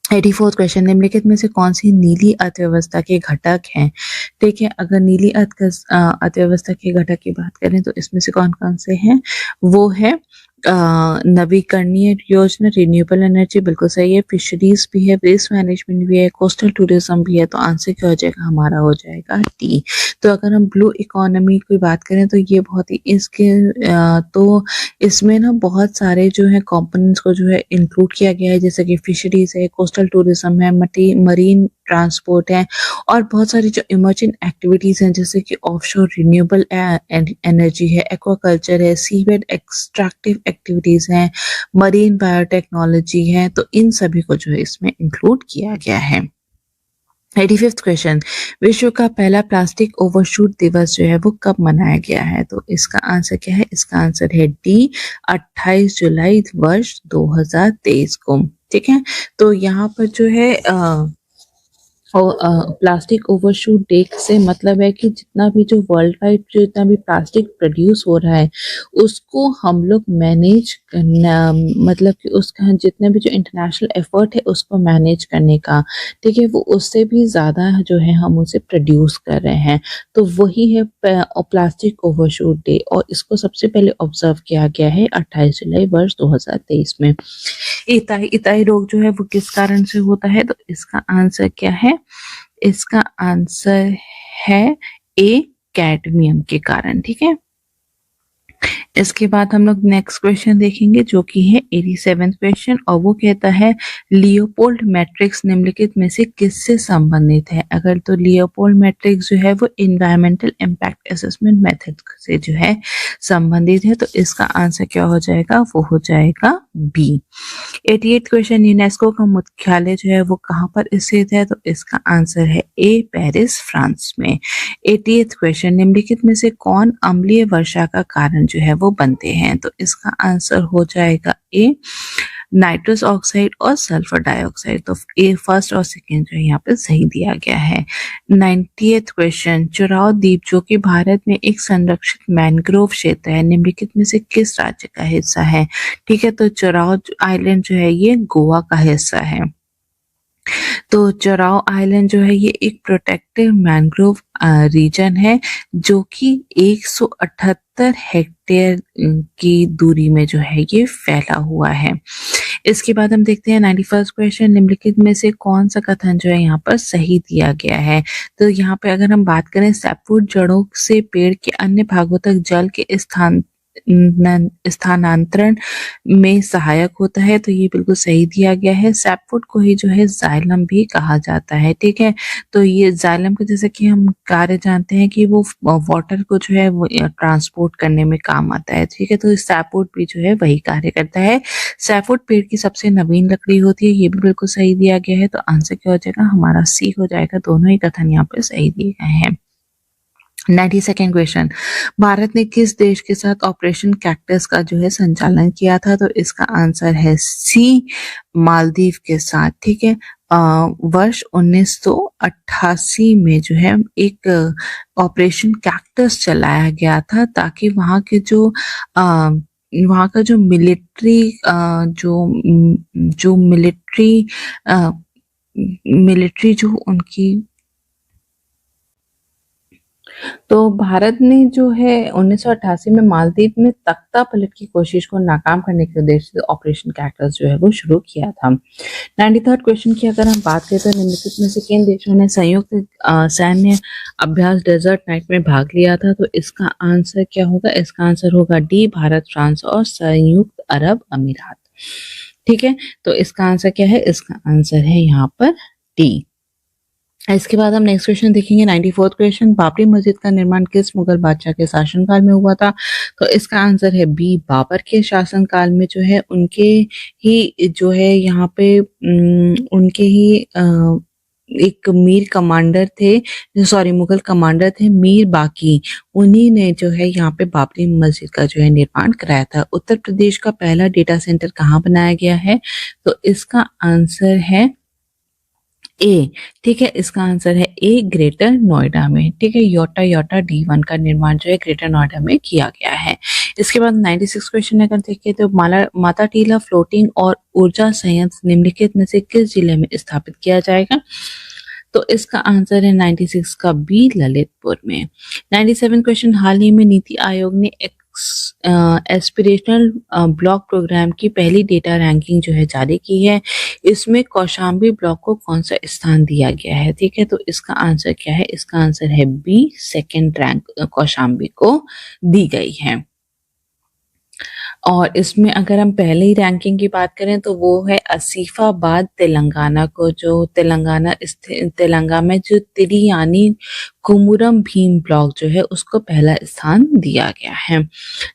84th क्वेश्चन, निम्नलिखित में से कौन सी नीली अर्थव्यवस्था के घटक हैं? ठीक है, अगर नीली अर्थव्यवस्था के घटक की बात करें तो इसमें से कौन कौन से हैं? वो है नवीकरणीय योजना, रिन्यूएबल एनर्जी बिल्कुल सही है, फिशरीज भी है, वेस्ट मैनेजमेंट भी है, कोस्टल टूरिज्म भी है। तो आंसर क्या हो जाएगा? हमारा हो जाएगा डी। तो अगर हम ब्लू इकोनॉमी की बात करें तो ये बहुत ही तो इसमें ना बहुत सारे जो है कंपोनेंट्स को जो है इंक्लूड किया गया है, जैसे कि फिशरीज है, कोस्टल टूरिज्म है, मरीन ट्रांसपोर्ट है और बहुत सारी जो इमर्जिंग एक्टिविटीज हैं जैसे कि ऑफशोर रिन्यूएबल एनर्जी है, एक्वाकल्चर है, सीवेड एक्सट्रैक्टिव एक्टिविटीज हैं, मरीन बायोटेक्नोलॉजी है। तो इन सभी को जो है इसमें इंक्लूड किया गया है। 85th क्वेश्चन, विश्व का पहला प्लास्टिक ओवरशूट दिवस जो है वो कब मनाया गया है? तो इसका आंसर क्या है? इसका आंसर है डी, 28 जुलाई वर्ष 2023 को। ठीक है, तो यहाँ पर जो है और प्लास्टिक ओवरशूट डे से मतलब है कि जितना भी जो वर्ल्ड वाइड जितना भी प्लास्टिक प्रोड्यूस हो रहा है उसको हम लोग मैनेज करना, मतलब कि उसका जितने भी जो इंटरनेशनल एफर्ट है उसको मैनेज करने का। ठीक है, वो उससे भी ज़्यादा जो है हम उसे प्रोड्यूस कर रहे हैं। तो वही है प्लास्टिक ओवरशूट डे और इसको सबसे पहले ऑब्जर्व किया गया है 28 जुलाई वर्ष 2023 में। इताई रोग जो है वो किस कारण से होता है? तो इसका आंसर क्या है? इसका आंसर है ए, कैडमियम के कारण। ठीक है, इसके बाद हम लोग नेक्स्ट क्वेश्चन देखेंगे जो कि है 87th क्वेश्चन और वो कहता है लियोपोल्ड मैट्रिक्स निम्नलिखित में से किससे संबंधित है? अगर तो लियोपोल्ड मैट्रिक्स जो है वो एनवायरमेंटल इम्पैक्ट असेसमेंट मेथड से जो है संबंधित है। तो इसका आंसर क्या हो जाएगा? वो हो जाएगा बी। 88th क्वेश्चन, यूनेस्को का मुख्यालय जो है वो कहाँ पर स्थित है? तो इसका आंसर है ए, पेरिस फ्रांस में। 88th क्वेश्चन, निम्नलिखित में से कौन अम्लीय वर्षा का कारण जो है वो बनते हैं? तो इसका आंसर हो जाएगा ए, नाइट्रस ऑक्साइड और सल्फर डाइऑक्साइड। तो ए फर्स्ट और सेकेंड जो यहाँ पे सही दिया गया है। 90th क्वेश्चन, चुराव द्वीप जो कि भारत में एक संरक्षित मैनग्रोव क्षेत्र है निम्नलिखित में से किस राज्य का हिस्सा है? ठीक है, तो चुराव आइलैंड जो है ये गोवा का हिस्सा है। तो चुराव आइलैंड जो है ये एक प्रोटेक्टिव मैनग्रोव रीजन है जो कि 178 हेक्टेयर की दूरी में जो है ये फैला हुआ है। इसके बाद हम देखते हैं 91st क्वेश्चन, निम्नलिखित में से कौन सा कथन जो है यहाँ पर सही दिया गया है। तो यहाँ पे अगर हम बात करें, सैपवुड जड़ों से पेड़ के अन्य भागों तक जल के स्थानांतरण में सहायक होता है, तो ये बिल्कुल सही दिया गया है। सैपवुड को ही जो है जाइलम भी कहा जाता है, ठीक है। तो ये जाइलम का जैसे कि हम कार्य जानते हैं कि वो वाटर को जो है वो ट्रांसपोर्ट करने में काम आता है, ठीक है। तो सैपवुड भी जो है वही कार्य करता है। सैपवुड पेड़ की सबसे नवीन लकड़ी होती है, ये भी बिल्कुल सही दिया गया है। तो आंसर क्या हो जाएगा हमारा? सी हो जाएगा। दोनों ही कथन यहाँ पे सही दिए गए हैं। 92nd क्वेश्चन, भारत ने किस देश के साथ ऑपरेशन कैक्टस का जो है संचालन किया था? तो इसका आंसर है सी, मालदीव के साथ, ठीक है। वर्ष 1988 में जो है एक ऑपरेशन कैक्टस चलाया गया था, ताकि वहाँ के जो वहाँ का जो मिलिट्री जो उनकी, तो भारत ने जो है 1988 में मालदीव में तख्ता पलट की कोशिश को नाकाम करने के उद्देश्य से ऑपरेशन कैक्टस जो है वो शुरू किया था। 93rd क्वेश्चन की अगर हम बात करें तो निम्नलिखित में से किन देशों ने संयुक्त सैन्य अभ्यास डेजर्ट नाइट में भाग लिया था? तो इसका आंसर क्या होगा? इसका आंसर होगा डी, भारत, फ्रांस और संयुक्त अरब अमीरात, ठीक है। तो इसका आंसर क्या है? इसका आंसर है यहाँ पर डी। इसके बाद हम नेक्स्ट क्वेश्चन देखेंगे 94th क्वेश्चन, बाबरी मस्जिद का निर्माण किस मुगल बादशाह के शासनकाल में हुआ था? तो इसका आंसर है बी, बाबर के शासनकाल में जो है उनके ही जो है यहाँ पे उनके ही एक मीर कमांडर थे, सॉरी मुगल कमांडर थे मीर बाकी, उन्हीं ने जो है यहाँ पे बाबरी मस्जिद का जो है निर्माण कराया था। उत्तर प्रदेश का पहला डेटा सेंटर कहाँ बनाया गया है? तो इसका आंसर है ए, ठीक है। इसका आंसर है ए, ग्रेटर नोएडा में, ठीक है। योटा D1 का निर्माण जो है ग्रेटर नोएडा में किया गया है। इसके बाद 96 क्वेश्चन अगर देखें तो माता टीला फ्लोटिंग और ऊर्जा संयंत्र निम्नलिखित में से किस जिले में स्थापित किया जाएगा? तो इसका आंसर है 96 का बी, ललितपुर में। 97 क्वेश्चन, हाल ही में नीति आयोग ने एस्पिरेशनल ब्लॉक प्रोग्राम की पहली डेटा रैंकिंग जो है जारी की है। इसमें कौशाम्बी ब्लॉक को कौन सा स्थान दिया गया है? ठीक है, तो इसका आंसर क्या है? इसका आंसर है बी, सेकंड रैंक कौशाम्बी को दी गई है। और इसमें अगर हम पहले ही रैंकिंग की बात करें तो वो है आसिफाबाद तेलंगाना को, जो तेलंगाना में जो तिरियानी कुमुरम भीम ब्लॉक जो है उसको पहला स्थान दिया गया है।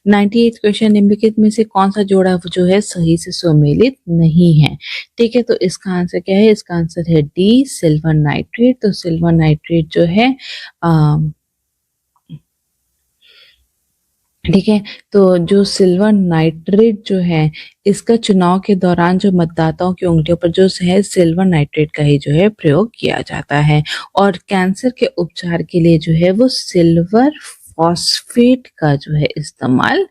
98 क्वेश्चन, निम्नलिखित में से कौन सा जोड़ा जो है सही से सुमेलित नहीं है? ठीक है, तो इसका आंसर क्या है? इसका आंसर है डी, सिल्वर नाइट्रेट। तो सिल्वर नाइट्रेट जो है ठीक है, तो जो सिल्वर नाइट्रेट जो है इसका चुनाव के दौरान जो मतदाताओं की उंगलियों पर जो है सिल्वर नाइट्रेट का ही जो है प्रयोग किया जाता है। और कैंसर के उपचार के लिए जो है वो सिल्वर फॉस्फेट का जो है इस्तेमाल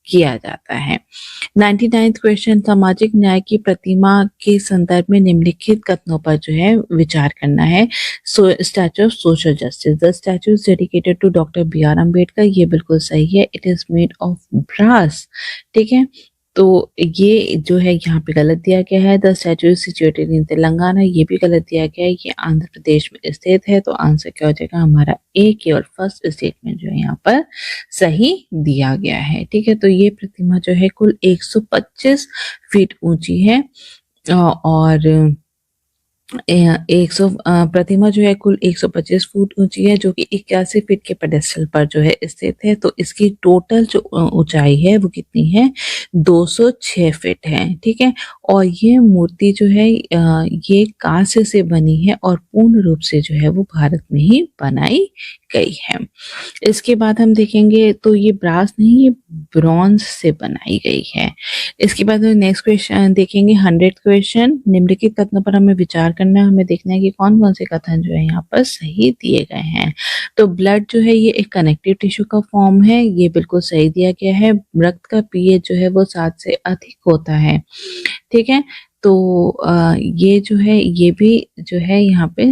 किया जाता है। 99th क्वेश्चन, सामाजिक न्याय की प्रतिमा के संदर्भ में निम्नलिखित कथनों पर जो है विचार करना है। Statue of social justice, the statue is dedicated to doctor B.R. Ambedkar, ये बिल्कुल सही है। It is made of brass, ठीक है, तो ये जो है यहाँ पे गलत दिया गया है। The statue is situated in Telangana, ये भी गलत दिया गया है, ये आंध्र प्रदेश में स्थित है। तो आंसर क्या हो जाएगा हमारा? ए, केवल फर्स्ट स्टेटमेंट जो है यहाँ पर सही दिया गया है। ठीक है, तो ये प्रतिमा जो है कुल 125 फीट ऊंची है और प्रतिमा जो है कुल 125 फुट ऊंची है, जो कि 81 फीट के पेडेस्टल पर जो है स्थित है। तो इसकी टोटल जो ऊंचाई है वो कितनी है? 206 फीट है। ठीक है, और ये मूर्ति जो है ये कांस्य से बनी है और पूर्ण रूप से जो है वो भारत में ही बनाई गई है। इसके बाद हम देखेंगे तो ये ब्रास नहीं, ये ब्रॉन्ज से बनाई गई है। इसके बाद नेक्स्ट क्वेश्चन देखेंगे 100th क्वेश्चन, निम्नलिखित कथनों पर हमें विचार करना है। हमें देखना है कि कौन कौन से कथन जो है यहाँ पर सही दिए गए हैं। तो ब्लड जो है ये एक कनेक्टिव टिश्यू का फॉर्म है, ये बिल्कुल सही दिया गया है। रक्त का पीएच जो है वो 7 से अधिक होता है। ठीक है, तो ये जो है ये भी जो है यहाँ पे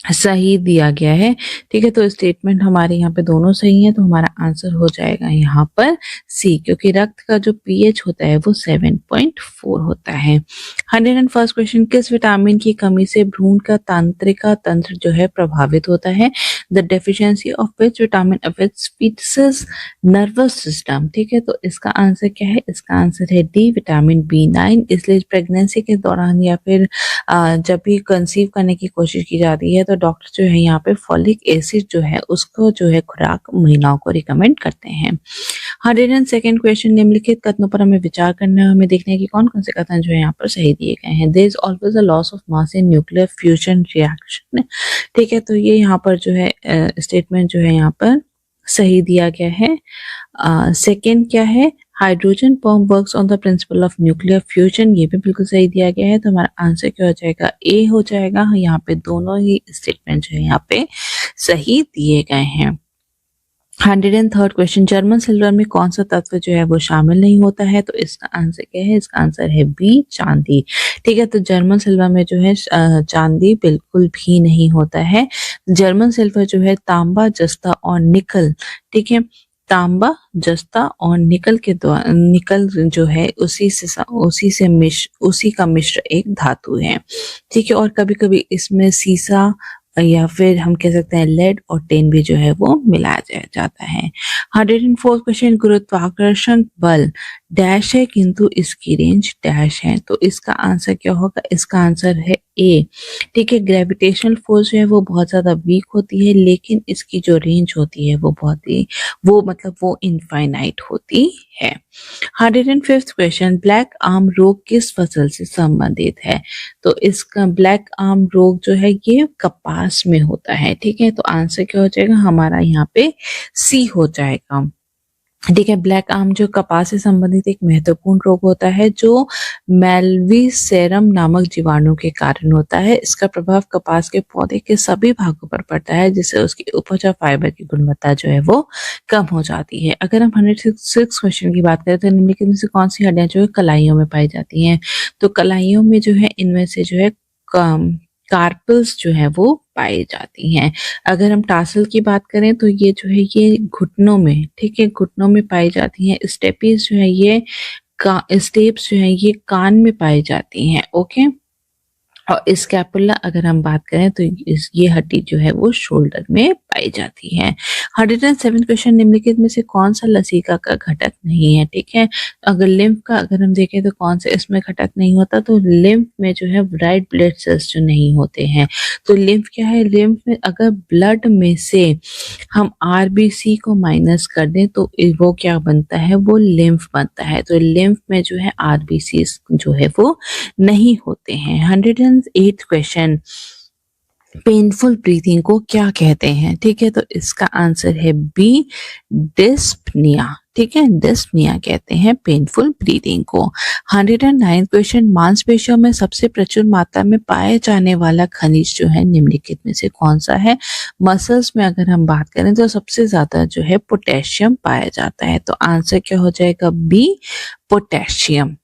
सही दिया गया है। ठीक है, तो स्टेटमेंट हमारे यहाँ पे दोनों सही हैं, तो हमारा आंसर हो जाएगा यहाँ पर सी, क्योंकि रक्त का जो पीएच होता है वो 7.4 होता है। 101st क्वेश्चन, किस विटामिन की कमी से भ्रूण का तंत्रिका तंत्र जो है प्रभावित होता है? The deficiency of which vitamin affects fetus nervous system. ठीक है, तो इसका आंसर क्या है? इसका आंसर है डी, विटामिन B9। इसलिए प्रेगनेंसी के दौरान या फिर जब भी कंसीव करने की कोशिश की जाती है तो डॉक्टर जो है यहाँ पे फॉलिक एसिड जो है उसको जो है खुराक महिलाओं को रिकमेंड करते हैं। 102nd क्वेश्चन, निम्नलिखित कथनों पर हमें विचार करना है, हमें देखना है कि कौन कौन से कथन जो है यहाँ पर सही दिए गए हैं। There is always a loss of mass in nuclear fusion reaction. ठीक है, तो ये यहाँ पर जो है स्टेटमेंट जो है यहाँ पर सही दिया गया है। सेकेंड क्या है? Hydrogen bomb works on the principle of nuclear fusion, ये भी बिल्कुल सही दिया गया है। तो हमारा आंसर क्या हो जाएगा? ए हो जाएगा। यहाँ पे दोनों ही स्टेटमेंट जो है यहाँ पे सही दिए गए हैं। 103rd क्वेश्चन, जर्मन सिल्वर में कौन सा तत्व जो है वो शामिल नहीं होता है? तो इसका आंसर क्या है? इसका आंसर है बी, चांदी। ठीक है, तो जर्मन सिल्वर में जो है चांदी बिल्कुल भी नहीं होता है। जर्मन सिल्वर जो है तांबा, जस्ता और निकल, ठीक है, तांबा, जस्ता और निकल के द्वारा, निकल जो है उसी का मिश्र एक धातु है। ठीक है, और कभी कभी इसमें सीसा या फिर हम कह सकते हैं लेड और टिन भी जो है वो मिलाया जाता है। 104th क्वेश्चन, गुरुत्वाकर्षण बल डैश है किंतु इसकी रेंज डैश है। तो इसका आंसर क्या होगा? इसका आंसर है ए। ठीक है, ग्रेविटेशनल फोर्स जो है वो बहुत ज्यादा वीक होती है, लेकिन इसकी जो रेंज होती है वो बहुत ही वो इनफाइनाइट होती है। 105th क्वेश्चन, ब्लैक आर्म रोग किस फसल से संबंधित है? तो इसका ब्लैक आर्म रोग जो है ये कपास में होता है। ठीक है, तो आंसर क्या हो जाएगा? हमारा यहाँ पे सी हो जाएगा। ठीक है, ब्लैक आर्म जो कपास से संबंधित एक महत्वपूर्ण रोग होता है जो मेल्विसेरम नामक जीवाणु के कारण होता है। इसका प्रभाव कपास के पौधे के सभी भागों पर पड़ता है, जिससे उसकी उपज और फाइबर की गुणवत्ता जो है वो कम हो जाती है। अगर हम 106 क्वेश्चन की बात करें तो निम्नलिखित में से कौन सी हड्डियां जो है कलाइयों में पाई जाती हैं? तो कलाइयों में जो है इनमें से जो है कार्पल्स जो है वो पाई जाती हैं। अगर हम टासल की बात करें तो ये जो है ये घुटनों में, ठीक है, घुटनों में पाई जाती हैं। स्टेपीज जो है ये स्टेप्स जो है ये कान में पाई जाती हैं। ओके, और स्कैपुला अगर हम बात करें तो ये हड्डी जो है वो शोल्डर में पाई जाती है। 107 क्वेश्चन, निम्नलिखित में से कौन सा लसिका का घटक नहीं है? ठीक है, अगर लिम्फ का अगर हम देखें तो कौन सा इसमें घटक नहीं होता? तो लिम्फ में जो है व्हाइट ब्लड सेल्स जो नहीं होते हैं। तो लिम्फ क्या है? लिम्फ में अगर ब्लड में से हम आरबीसी को माइनस कर दें तो वो क्या बनता है? वो लिम्फ बनता है। तो लिम्फ में जो है आरबीसी जो है वो नहीं होते हैं। 108th क्वेश्चन, पेनफुल ब्रीथिंग को क्या कहते हैं? ठीक है, तो इसका आंसर है बी, डिस्पनिया। ठीक है, डिस्पनिया कहते हैं पेनफुल ब्रीथिंग को। 109th क्वेश्चन, मांसपेशियों में सबसे प्रचुर मात्रा में पाए जाने वाला खनिज जो है निम्नलिखित में से कौन सा है? मसल्स में अगर हम बात करें तो सबसे ज्यादा जो है पोटेशियम पाया जाता है। तो आंसर क्या हो जाएगा? B, potassium.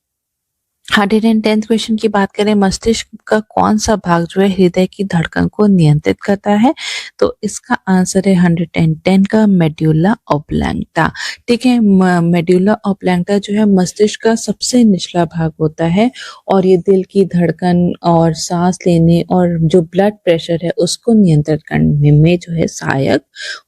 110th क्वेश्चन की बात करें, मस्तिष्क का कौन सा भाग जो है हृदय की धड़कन को नियंत्रित करता है? तो इसका आंसर है 110 का मेडुला ऑब्लैंगटा। ठीक है, मेडुला ऑब्लैंगटा जो है मस्तिष्क का सबसे निचला भाग होता है और ये दिल की धड़कन और सांस लेने और जो ब्लड प्रेशर है उसको नियंत्रित करने में जो है सहायक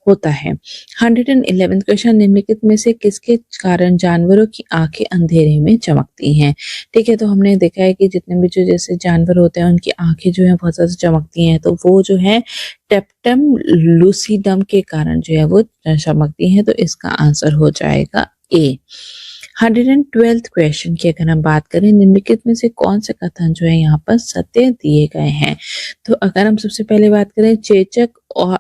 होता है। 111th क्वेश्चन, निम्नलिखित में से किसके कारण जानवरों की आंखें अंधेरे में चमकती हैं? ठीक है, तो हमने देखा है कि जितने भी जो जैसे जानवर होते हैं उनकी आंखें जो है बहुत ज्यादा चमकती हैं, तो वो जो है टेप्टम लूसिडम के कारण जो है वो चमकती हैं। तो इसका आंसर हो जाएगा ए। 112th क्वेश्चन की अगर हम बात करें, निम्नलिखित में से कौन से कथन जो है यहाँ पर सत्य दिए गए हैं? तो अगर हम सबसे पहले बात करें, चेचक और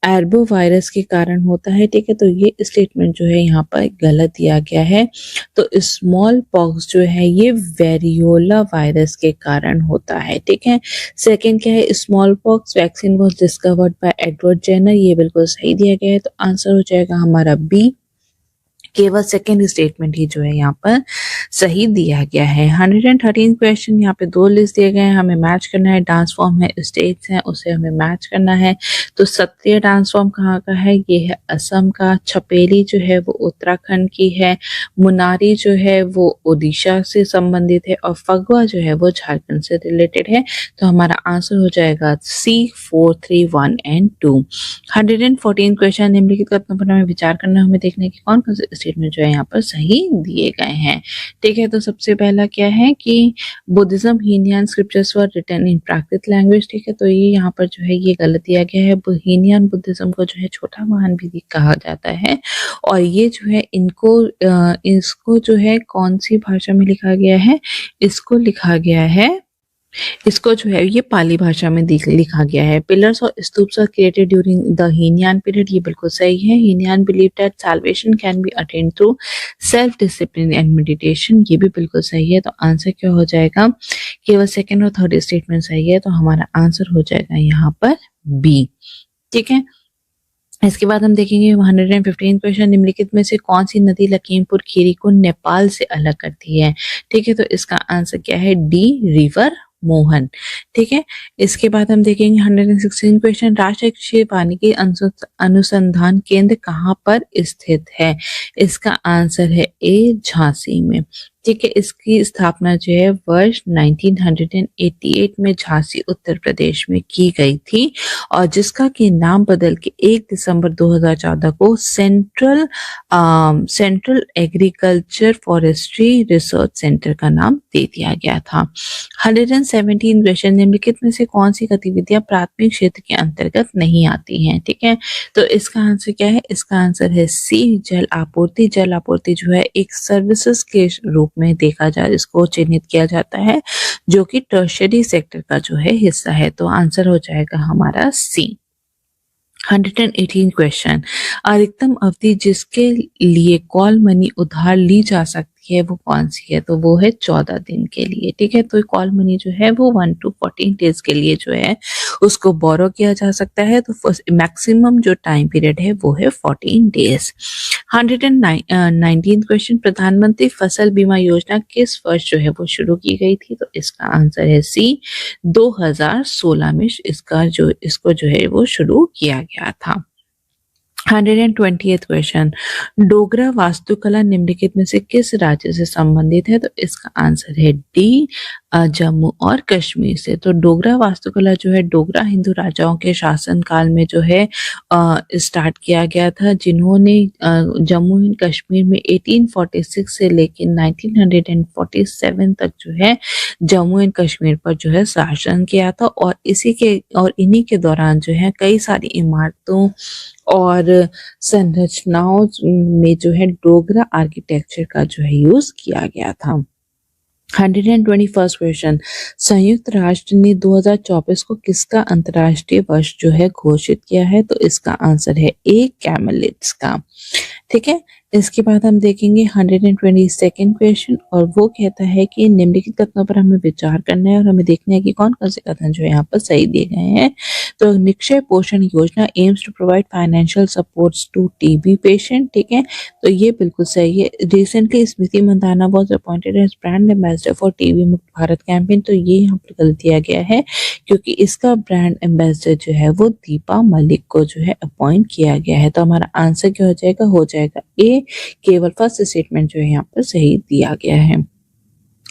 एर्बो वायरस के कारण होता है। ठीक है, तो ये स्टेटमेंट जो है यहाँ पर गलत दिया गया है। तो स्मॉल पॉक्स जो है ये वेरियोला वायरस के कारण होता है। ठीक है, सेकंड क्या है? Small pox vaccine was discovered by Edward Jenner, ये बिल्कुल सही दिया गया है। तो आंसर हो जाएगा हमारा बी, केवल सेकेंड स्टेटमेंट ही जो है यहाँ पर सही दिया गया है। 113 क्वेश्चन, यहाँ पे 2 लिस्ट दिए गए हैं, हमें मैच करना है। डांस फॉर्म है, स्टेट्स हैं, उसे हमें मैच करना है। तो सत्रिय डांस फॉर्म कहाँ का है? ये है असम का। छपेली जो है वो उत्तराखंड की है। मुनारी जो है वो ओडिशा से संबंधित है और फगवा जो है वो झारखंड से रिलेटेड है। तो हमारा आंसर हो जाएगा C 4, 3, 1 and 2। 114 क्वेश्चन, निम्नलिखित कथनों पर हमें विचार करना है, हमें देखने की कौन कौन से स्टेटमेंट जो है यहाँ पर सही दिए गए हैं। ठीक है, तो सबसे पहला क्या है कि Buddhism Hinayana scriptures were written in Prakrit language. ठीक है, तो ये यहाँ पर जो है ये गलत दिया गया है। हीनयान बुद्धिज्म को जो है छोटा महान भी कहा जाता है और ये जो है इसको जो है कौन सी भाषा में लिखा गया है? इसको लिखा गया है, इसको जो है ये पाली भाषा में लिखा गया है। पिलर्स और stupas are created during the Hinayana period, ये बिल्कुल सही है। Hinayana believe that salvation can be attend through self discipline and meditation, ये भी बिल्कुल सही है। तो आंसर क्या हो जाएगा? केवल सेकंड और थर्ड स्टेटमेंट सही है, तो हमारा आंसर हो जाएगा यहाँ पर बी। ठीक है, इसके बाद हम देखेंगे 115 क्वेश्चन, निम्नलिखित में से कौन सी नदी लखीमपुर खीरी को नेपाल से अलग करती है? ठीक है, तो इसका आंसर क्या है? D, river Mohan. ठीक है, इसके बाद हम देखेंगे 116 क्वेश्चन, राष्ट्रीय कृषि वानिकी अनुसंधान केंद्र कहाँ पर स्थित है? इसका आंसर है ए, झांसी में। ठीक है, इसकी स्थापना जो है वर्ष 1988 में झांसी उत्तर प्रदेश में की गई थी और जिसका कि नाम बदल के 1 दिसंबर 2014 को central agriculture forestry research centre का नाम दे दिया गया था। 117 क्वेश्चन, निम्नलिखित में से कौन सी गतिविधियां प्राथमिक क्षेत्र के अंतर्गत नहीं आती हैं? ठीक है, तो इसका आंसर क्या है? इसका आंसर है सी, जल आपूर्ति। जल आपूर्ति जो है एक सर्विसेज के रूप में देखा जाए, इसको चिन्हित किया जाता है, जो कि टर्शियरी सेक्टर का जो है हिस्सा है। तो आंसर हो जाएगा हमारा सी। 118 क्वेश्चन, अधिकतम अवधि जिसके लिए कॉल मनी उधार ली जा सकती है वो कौन सी है? तो वो है 14 दिन के लिए। ठीक है, तो कॉल मनी जो है वो 1 to 14 डेज के लिए जो है उसको बोरो किया जा सकता है। तो मैक्सिमम जो टाइम पीरियड है वो है 14 डेज। 119 क्वेश्चन, प्रधानमंत्री फसल बीमा योजना किस वर्ष जो है वो शुरू की गई थी? तो इसका आंसर है सी, 2016 में इसको जो है वो शुरू किया गया था। 120th क्वेश्चन, डोगरा वास्तुकला निम्नलिखित में से किस राज्य से संबंधित है? तो इसका आंसर है डी, जम्मू और कश्मीर से। तो डोगरा वास्तुकला जो है डोगरा हिंदू राजाओं के शासन काल में जो है स्टार्ट किया गया था, जिन्होंने जम्मू एंड कश्मीर में 1846 से लेकर 1947 तक जो है जम्मू एंड कश्मीर पर जो है शासन किया था और इन्हीं के दौरान जो है कई सारी इमारतों और संरचनाओं में जो है डोगरा आर्किटेक्चर का जो है यूज किया गया था। 121st क्वेश्चन, संयुक्त राष्ट्र ने 2024 को किसका अंतर्राष्ट्रीय वर्ष जो है घोषित किया है? तो इसका आंसर है ए, कैमलिड्स का। ठीक है, इसके बाद हम देखेंगे 122nd क्वेश्चन और वो कहता है कि निम्नलिखित कथनों पर हमें विचार करना है और हमें देखना है कि कौन कौन से कथन जो है यहाँ पर सही दिए गए हैं। तो Nikshay Poshan Yojana aims to provide financial supports to TB patient. ठीक है, तो ये बिल्कुल सही है। Recently Smriti Mandhana was appointed as brand ambassador for TB Mukt Bharat campaign. तो ये यहाँ पर गलत दिया गया है क्योंकि इसका ब्रांड एम्बेसडर जो है वो दीपा मलिक को जो है अपॉइंट किया गया है। तो हमारा आंसर क्या हो जाएगा ए, केवल फर्स्ट स्टेटमेंट जो है यहाँ पर सही दिया गया है।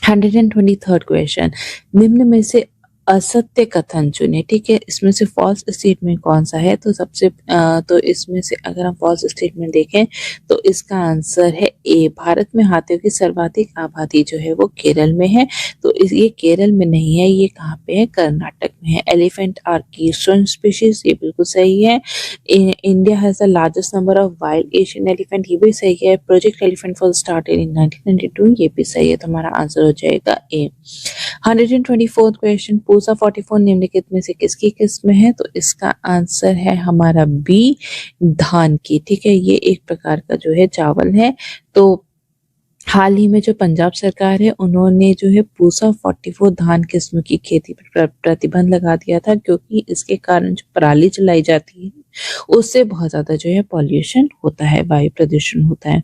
123rd क्वेश्चन, निम्न में से असत्य कथन चुने। ठीक है, इसमें से फॉल्स स्टेटमेंट कौन सा है? तो इसमें से अगर हम फॉल्स स्टेटमेंट देखें तो इसका आंसर है ए, भारत में हाथियों की सर्वाधिक आबादी जो है वो केरल में है। तो ये केरल में नहीं है, ये कहाँ पे है? कर्नाटक में है। एलिफेंट आर कीस्टोन स्पीशीज, ये बिल्कुल सही है। India has the largest number of wild Asian elephant, ये भी सही है। Project elephant was started in 1992, ये भी सही है। तो हमारा आंसर हो जाएगा ए। 124th क्वेश्चन, पूसा 44 निम्नलिखित में से किसकी किस्म है? तो इसका आंसर है हमारा बी, धान की। ठीक है, ये एक प्रकार का जो है चावल है। तो हाल ही में जो पंजाब सरकार है उन्होंने जो है पूसा 44 धान किस्म की खेती पर प्रतिबंध लगा दिया था क्योंकि इसके कारण जो पराली जलाई जाती है उससे बहुत ज्यादा जो है पॉल्यूशन होता है, वायु प्रदूषण होता है।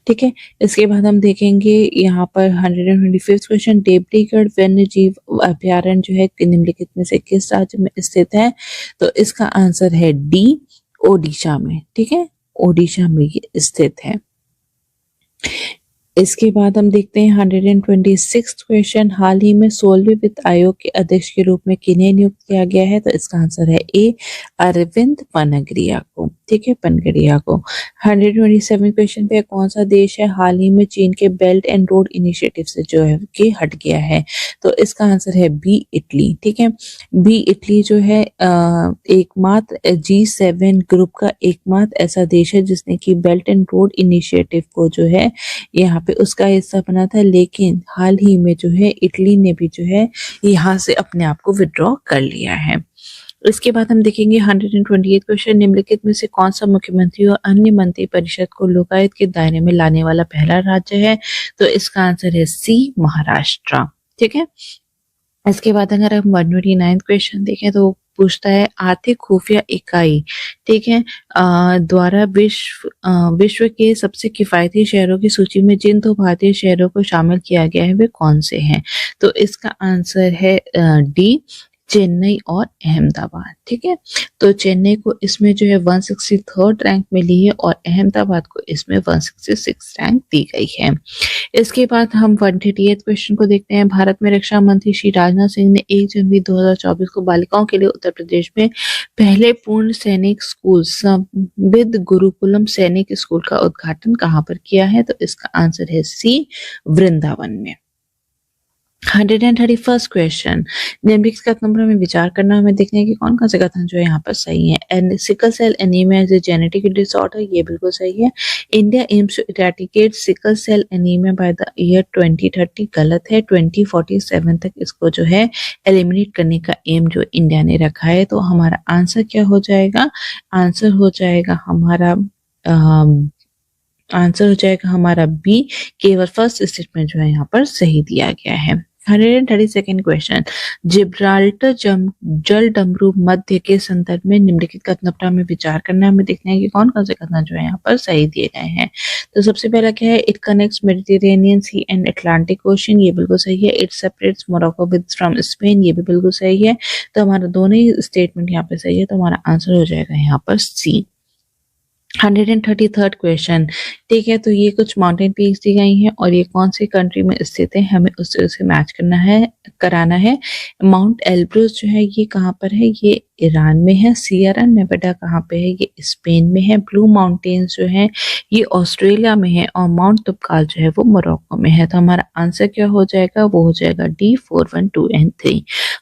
ठीक है, इसके बाद हम देखेंगे यहाँ पर 125 क्वेश्चन, देवरीगढ़ वन्य जीव अभ्यारण्य जो है निम्नलिखित में से किस राज्य में स्थित है? तो इसका आंसर है डी, ओडिशा में। ठीक है, ओडिशा में ये स्थित है। इसके बाद हम देखते हैं 126 क्वेश्चन, हाल ही में 16वें वित्त आयोग के अध्यक्ष के रूप में किन्हें नियुक्त किया गया है? तो इसका आंसर है ए, अरविंद पनगरिया को। ठीक है, पनगरिया को। 127 क्वेश्चन पे कौन सा देश है हाल ही में चीन के बेल्ट एंड रोड इनिशिएटिव से जो है कि हट गया है? तो इसका आंसर है बी, इटली। ठीक है, बी, इटली जो है एकमात्र G7 ग्रुप का एकमात्र ऐसा देश है जिसने कि बेल्ट एंड रोड इनिशिएटिव को जो है यहाँ पे उसका हिस्सा बना था, लेकिन हाल ही में जो है इटली ने भी जो है यहाँ से अपने आप को विड्रॉ कर लिया है। इसके बाद हम देखेंगे 128 क्वेश्चन, निम्नलिखित में से कौन सा मुख्यमंत्री और अन्य मंत्री परिषद को लोकायुक्त के दायरे में लाने वाला पहला राज्य है? तो इसका आंसर है सी, महाराष्ट्र। ठीक है, इसके बाद अगर हम 129 क्वेश्चन देखें तो पूछता है आर्थिक खुफिया इकाई, ठीक है, द्वारा विश्व के सबसे किफायती शहरों की सूची में जिन 2 भारतीय शहरों को शामिल किया गया है वे कौन से हैं? तो इसका आंसर है डी, चेन्नई और अहमदाबाद। ठीक है, तो चेन्नई को इसमें जो है 163rd रैंक मिली है और अहमदाबाद को इसमें 166 रैंक दी गई है। इसके बाद हम 138 क्वेश्चन को देखते हैं। भारत में रक्षा मंत्री श्री राजनाथ सिंह ने 1 जनवरी 2024 को बालिकाओं के लिए उत्तर प्रदेश में पहले पूर्ण सैनिक स्कूल संविद गुरुकुलम सैनिक स्कूल का उद्घाटन कहाँ पर किया है? तो इसका आंसर है सी, वृंदावन में। 131st क्वेश्चन, निम्नलिखित नंबर में विचार करना, हमें देखना है कि कौन कौन से कथन जो है यहाँ पर सही है। And sickle cell anemia is a genetic disorder, ये बिल्कुल सही है। India aims to eradicate sickle cell anemia by the year 2030, गलत है। 2047 तक इसको जो है एलिमिनेट करने का एम जो इंडिया ने रखा है। तो हमारा आंसर क्या हो जाएगा? आंसर हो जाएगा हमारा बी, केवल फर्स्ट स्टेटमेंट जो है यहाँ पर सही दिया गया है। 132nd क्वेश्चन, जिब्राल्टर जल डमरू मध्य के संदर्भ में निम्नलिखित कथन में विचार करना है। हमें देखना है कि कौन कौन से कथन जो है यहाँ पर सही दिए गए हैं। तो सबसे पहला क्या है? It connects Mediterranean sea and Atlantic ocean, ये बिल्कुल सही है। It separates Morocco with from Spain, ये भी बिल्कुल सही है। तो हमारा दोनों ही स्टेटमेंट यहाँ पे सही है, तो हमारा आंसर हो जाएगा यहाँ पर सी। 133rd क्वेश्चन, ठीक है, तो ये कुछ माउंटेन पीक्स दी गई हैं और ये कौन सी कंट्री में स्थित है, हमें उससे मैच कराना है। माउंट एल्ब्रूस जो है ये कहाँ पर है? ये ईरान में है। सियरा नेवाडा कहाँ पे है? ये स्पेन में है। ब्लू माउंटेन्स जो है ये ऑस्ट्रेलिया में है और माउंट तुबकाल जो है वो मोरक्को में है। तो हमारा आंसर क्या हो जाएगा? वो हो जाएगा D, 4, 1, 2 and 3।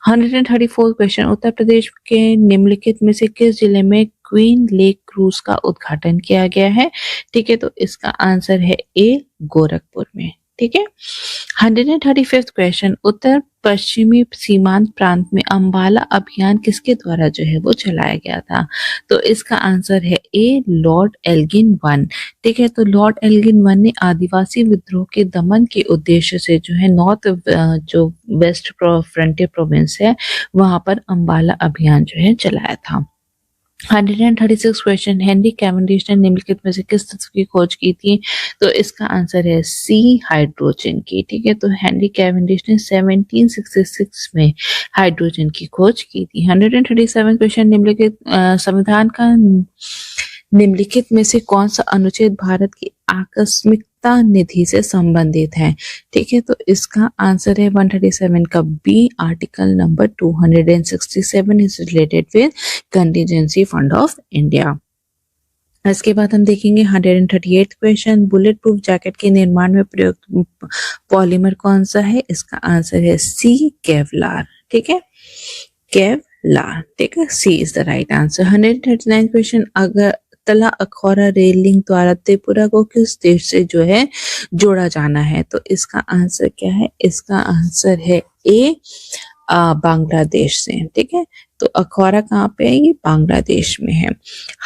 134 question, Uttar Pradesh के निम्नलिखित में से किस जिले में क्वीन लेक क्रूज का उद्घाटन किया गया है? ठीक है, तो इसका आंसर है ए, गोरखपुर में। ठीक है, 135th क्वेश्चन, उत्तर पश्चिमी सीमांत प्रांत में अंबाला अभियान किसके द्वारा जो है वो चलाया गया था? तो इसका आंसर है ए, लॉर्ड एल्गिन वन। ठीक है, तो लॉर्ड एल्गिन वन ने आदिवासी विद्रोह के दमन के उद्देश्य से जो है नॉर्थ जो वेस्ट फ्रंटियर प्रोविंस है वहां पर अंबाला अभियान जो है चलाया था। 136 क्वेश्चन, हेनरी कैवेंडिश ने निम्नलिखित में से किस तत्व की खोज की थी? तो इसका आंसर है सी, हाइड्रोजन की। ठीक है, तो हेनरी कैवेंडिश ने 1766 में हाइड्रोजन की खोज की थी। 137 क्वेश्चन, निम्नलिखित संविधान का निम्नलिखित में से कौन सा अनुच्छेद भारत की आकस्मिकता निधि से संबंधित है? ठीक है, तो इसका आंसर है 137 का B, article number 267 is related with contingency fund of India. इसके बाद हम देखेंगे 138 क्वेश्चन, बुलेट प्रूफ जैकेट के निर्माण में प्रयुक्त पॉलीमर कौन सा है? इसका आंसर है सी, केवलार। ठीक है, केवलार। ठीक है, C is the right answer. 139 question, Agartala Akhaura rail link द्वारा त्रिपुरा को किस देश से जो है जोड़ा जाना है? तो इसका आंसर क्या है? इसका आंसर है ए, बांग्लादेश से। ठीक है, तो अखौरा कहाँ पे है? ये बांग्लादेश में है।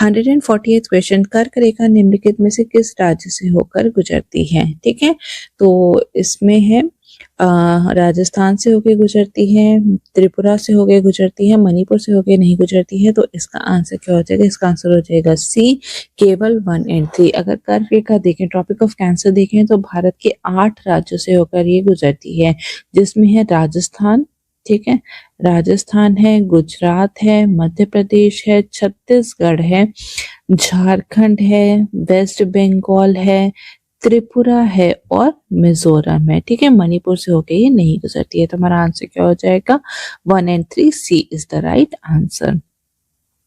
148 क्वेश्चन, कर्क रेखा निम्नलिखित में से किस राज्य से होकर गुजरती है? ठीक है, तो इसमें है राजस्थान से होके गुजरती है, त्रिपुरा से होके गुजरती है, मणिपुर से होके नहीं गुजरती है। तो इसका आंसर क्या हो जाएगा? इसका आंसर हो जाएगा सी, केवल 1 और 3। अगर कर्क रेखा देखें, ट्रॉपिक ऑफ कैंसर देखें, तो भारत के 8 राज्यों से होकर ये गुजरती है, जिसमें है राजस्थान, ठीक है, राजस्थान है, गुजरात है, मध्य प्रदेश है, छत्तीसगढ़ है, झारखंड है, वेस्ट बंगाल है, त्रिपुरा है और मिजोरम है, ठीक है। मणिपुर से होके ये नहीं गुजरती है। तो हमारा आंसर क्या हो जाएगा? 1 और 3, C is the right answer.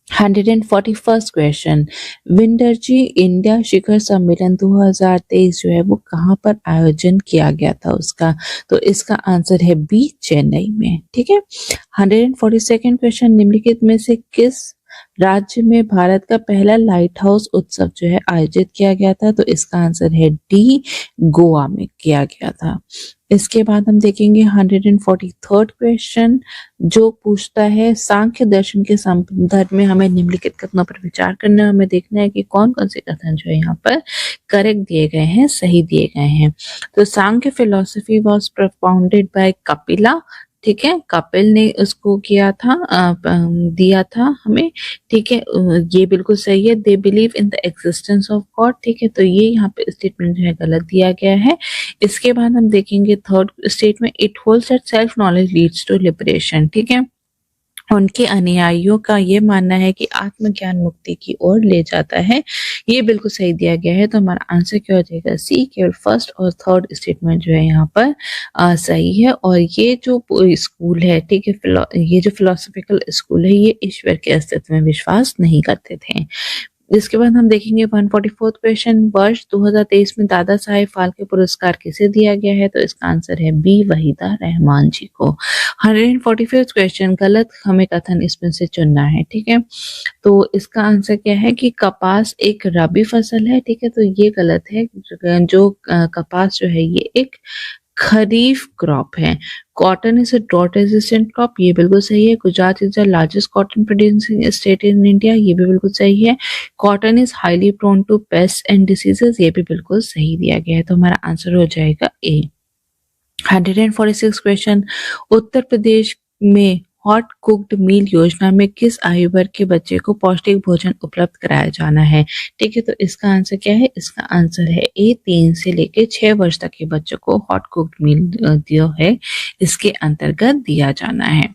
141st question, Windergy India शिखर सम्मेलन 2023 जो है वो कहाँ पर आयोजन किया गया था उसका? तो इसका आंसर है बी, चेन्नई में, ठीक है। 142nd क्वेश्चन, निम्नलिखित में से किस राज्य में भारत का पहला लाइट हाउस उत्सव जो है आयोजित किया गया था? तो इसका आंसर है डी, गोवा में किया गया था। इसके बाद हम देखेंगे 143rd क्वेश्चन, जो पूछता है सांख्य दर्शन के संदर्भ में हमें निम्नलिखित कथनों पर विचार करना है। हमें देखना है कि कौन कौन से कथन जो है यहाँ पर करेक्ट दिए गए हैं, सही दिए गए हैं। तो Samkhya philosophy was propounded by Kapila, ठीक है, कपिल ने उसको किया था, दिया था हमें, ठीक है, ये बिल्कुल सही है। They believe in the existence of God, ठीक है, तो ये यहाँ पे स्टेटमेंट जो है गलत दिया गया है। इसके बाद हम देखेंगे 3rd statement, it holds that self knowledge leads to liberation, ठीक है, उनके अनुयायियों का ये मानना है कि आत्मज्ञान मुक्ति की ओर ले जाता है, ये बिल्कुल सही दिया गया है। तो हमारा आंसर क्या हो जाएगा? सी, केवल 1st और 3rd स्टेटमेंट जो है यहाँ पर सही है। और ये जो स्कूल है, ठीक है, ये जो फिलोसफिकल स्कूल है, ये ईश्वर के अस्तित्व में विश्वास नहीं करते थे। इसके बाद हम देखेंगे 144th क्वेश्चन, वर्ष 2023 में दादा साहेब फाल्के पुरस्कार किसे दिया गया है? तो इसका आंसर है बी, वहीदा रहमान जी को। 145th क्वेश्चन, गलत हमें कथन इसमें से चुनना है, ठीक है, तो इसका आंसर क्या है कि कपास एक रबी फसल है, ठीक है, तो ये गलत है। जो कपास जो है ये एक खरीफ क्रॉप है। Cotton is a drought resistant crop, ये बिल्कुल सही है। Gujarat is the largest cotton producing state in India, ये भी बिल्कुल सही है। Cotton is highly prone to pest and diseases, ये भी बिल्कुल सही दिया गया है। तो हमारा आंसर हो जाएगा ए। 146 क्वेश्चन, उत्तर प्रदेश में हॉट कुक्ड मील योजना में किस आयु वर्ग के बच्चे को पौष्टिक भोजन उपलब्ध कराया जाना है? ठीक है, तो इसका आंसर क्या है? इसका आंसर है ए, 3 से लेके 6 वर्ष तक के बच्चों को हॉट कुक्ड मील दिया है, इसके अंतर्गत दिया जाना है।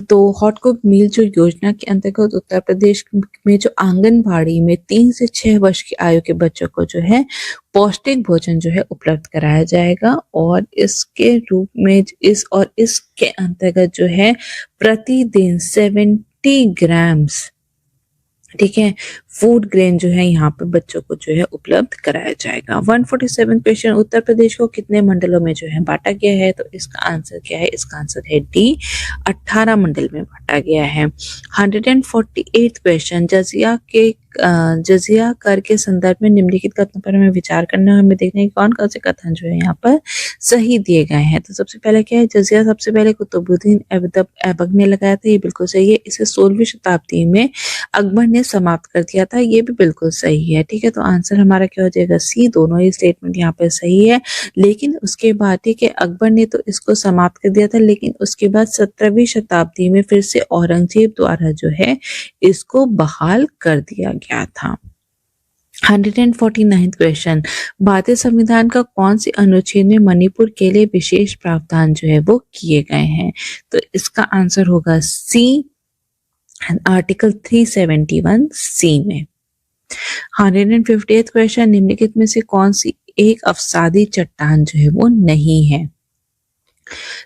तो हॉट कुक मील जो योजना के अंतर्गत उत्तर प्रदेश में जो आंगनबाड़ी में 3 से 6 वर्ष की आयु के बच्चों को जो है पौष्टिक भोजन जो है उपलब्ध कराया जाएगा, और इसके रूप में इसके अंतर्गत जो है प्रतिदिन 70 ग्राम्स, ठीक है, फूड ग्रेन जो है यहाँ पे बच्चों को जो है उपलब्ध कराया जाएगा। 147 क्वेश्चन, उत्तर प्रदेश को कितने मंडलों में जो है बांटा गया है? तो इसका आंसर क्या है? इसका आंसर है डी, 18 मंडल में बांटा गया है। 148 क्वेश्चन, जजिया कर के संदर्भ में निम्नलिखित कथनों पर हमें विचार करना है। हमें देखना है कौन कौन से कथन जो है यहाँ पर सही दिए गए हैं। तो सबसे पहले क्या है? जजिया सबसे पहले कुतुबुद्दीन ऐबक ने लगाया था, ये बिल्कुल सही है। इसे 16वीं शताब्दी में अकबर ने समाप्त कर दिया था, ये भी बिल्कुल सही है। ठीक है, तो आंसर हमारा क्या हो जाएगा? सी। दोनों ही स्टेटमेंट यहाँ पे सही है। लेकिन उसके बाद ठीक है, अकबर ने तो इसको समाप्त कर दिया था, लेकिन उसके बाद 17वीं शताब्दी में फिर से औरंगजेब द्वारा जो है इसको बहाल कर दिया गया था। 149 क्वेश्चन, भारतीय संविधान का कौन सी अनुच्छेद में मणिपुर के लिए विशेष प्रावधान जो है वो किए गए हैं? तो इसका आंसर होगा सी, आर्टिकल 371 सी में। 158 क्वेश्चन, निम्नलिखित में से कौन सी एक अवसादी चट्टान जो है वो नहीं है?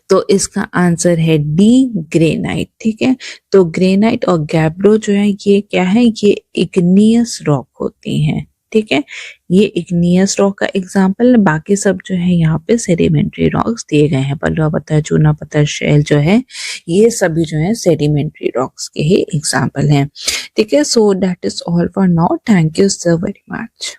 तो इसका आंसर है डी, ग्रेनाइट। ठीक है, तो ग्रेनाइट और गैब्रो जो है ये क्या है? ये इग्नियस रॉक होती हैं। ठीक है, ये इग्नियस रॉक का एग्जाम्पल है। बाकी सब जो है यहाँ पे सेडिमेंट्री रॉक्स दिए गए हैं। बलुआ पत्थर, चूना पत्थर, शेल जो है ये सभी जो है सेडिमेंट्री रॉक्स के ही एग्जाम्पल हैं। ठीक है, so that is all for now. Thank you so very much.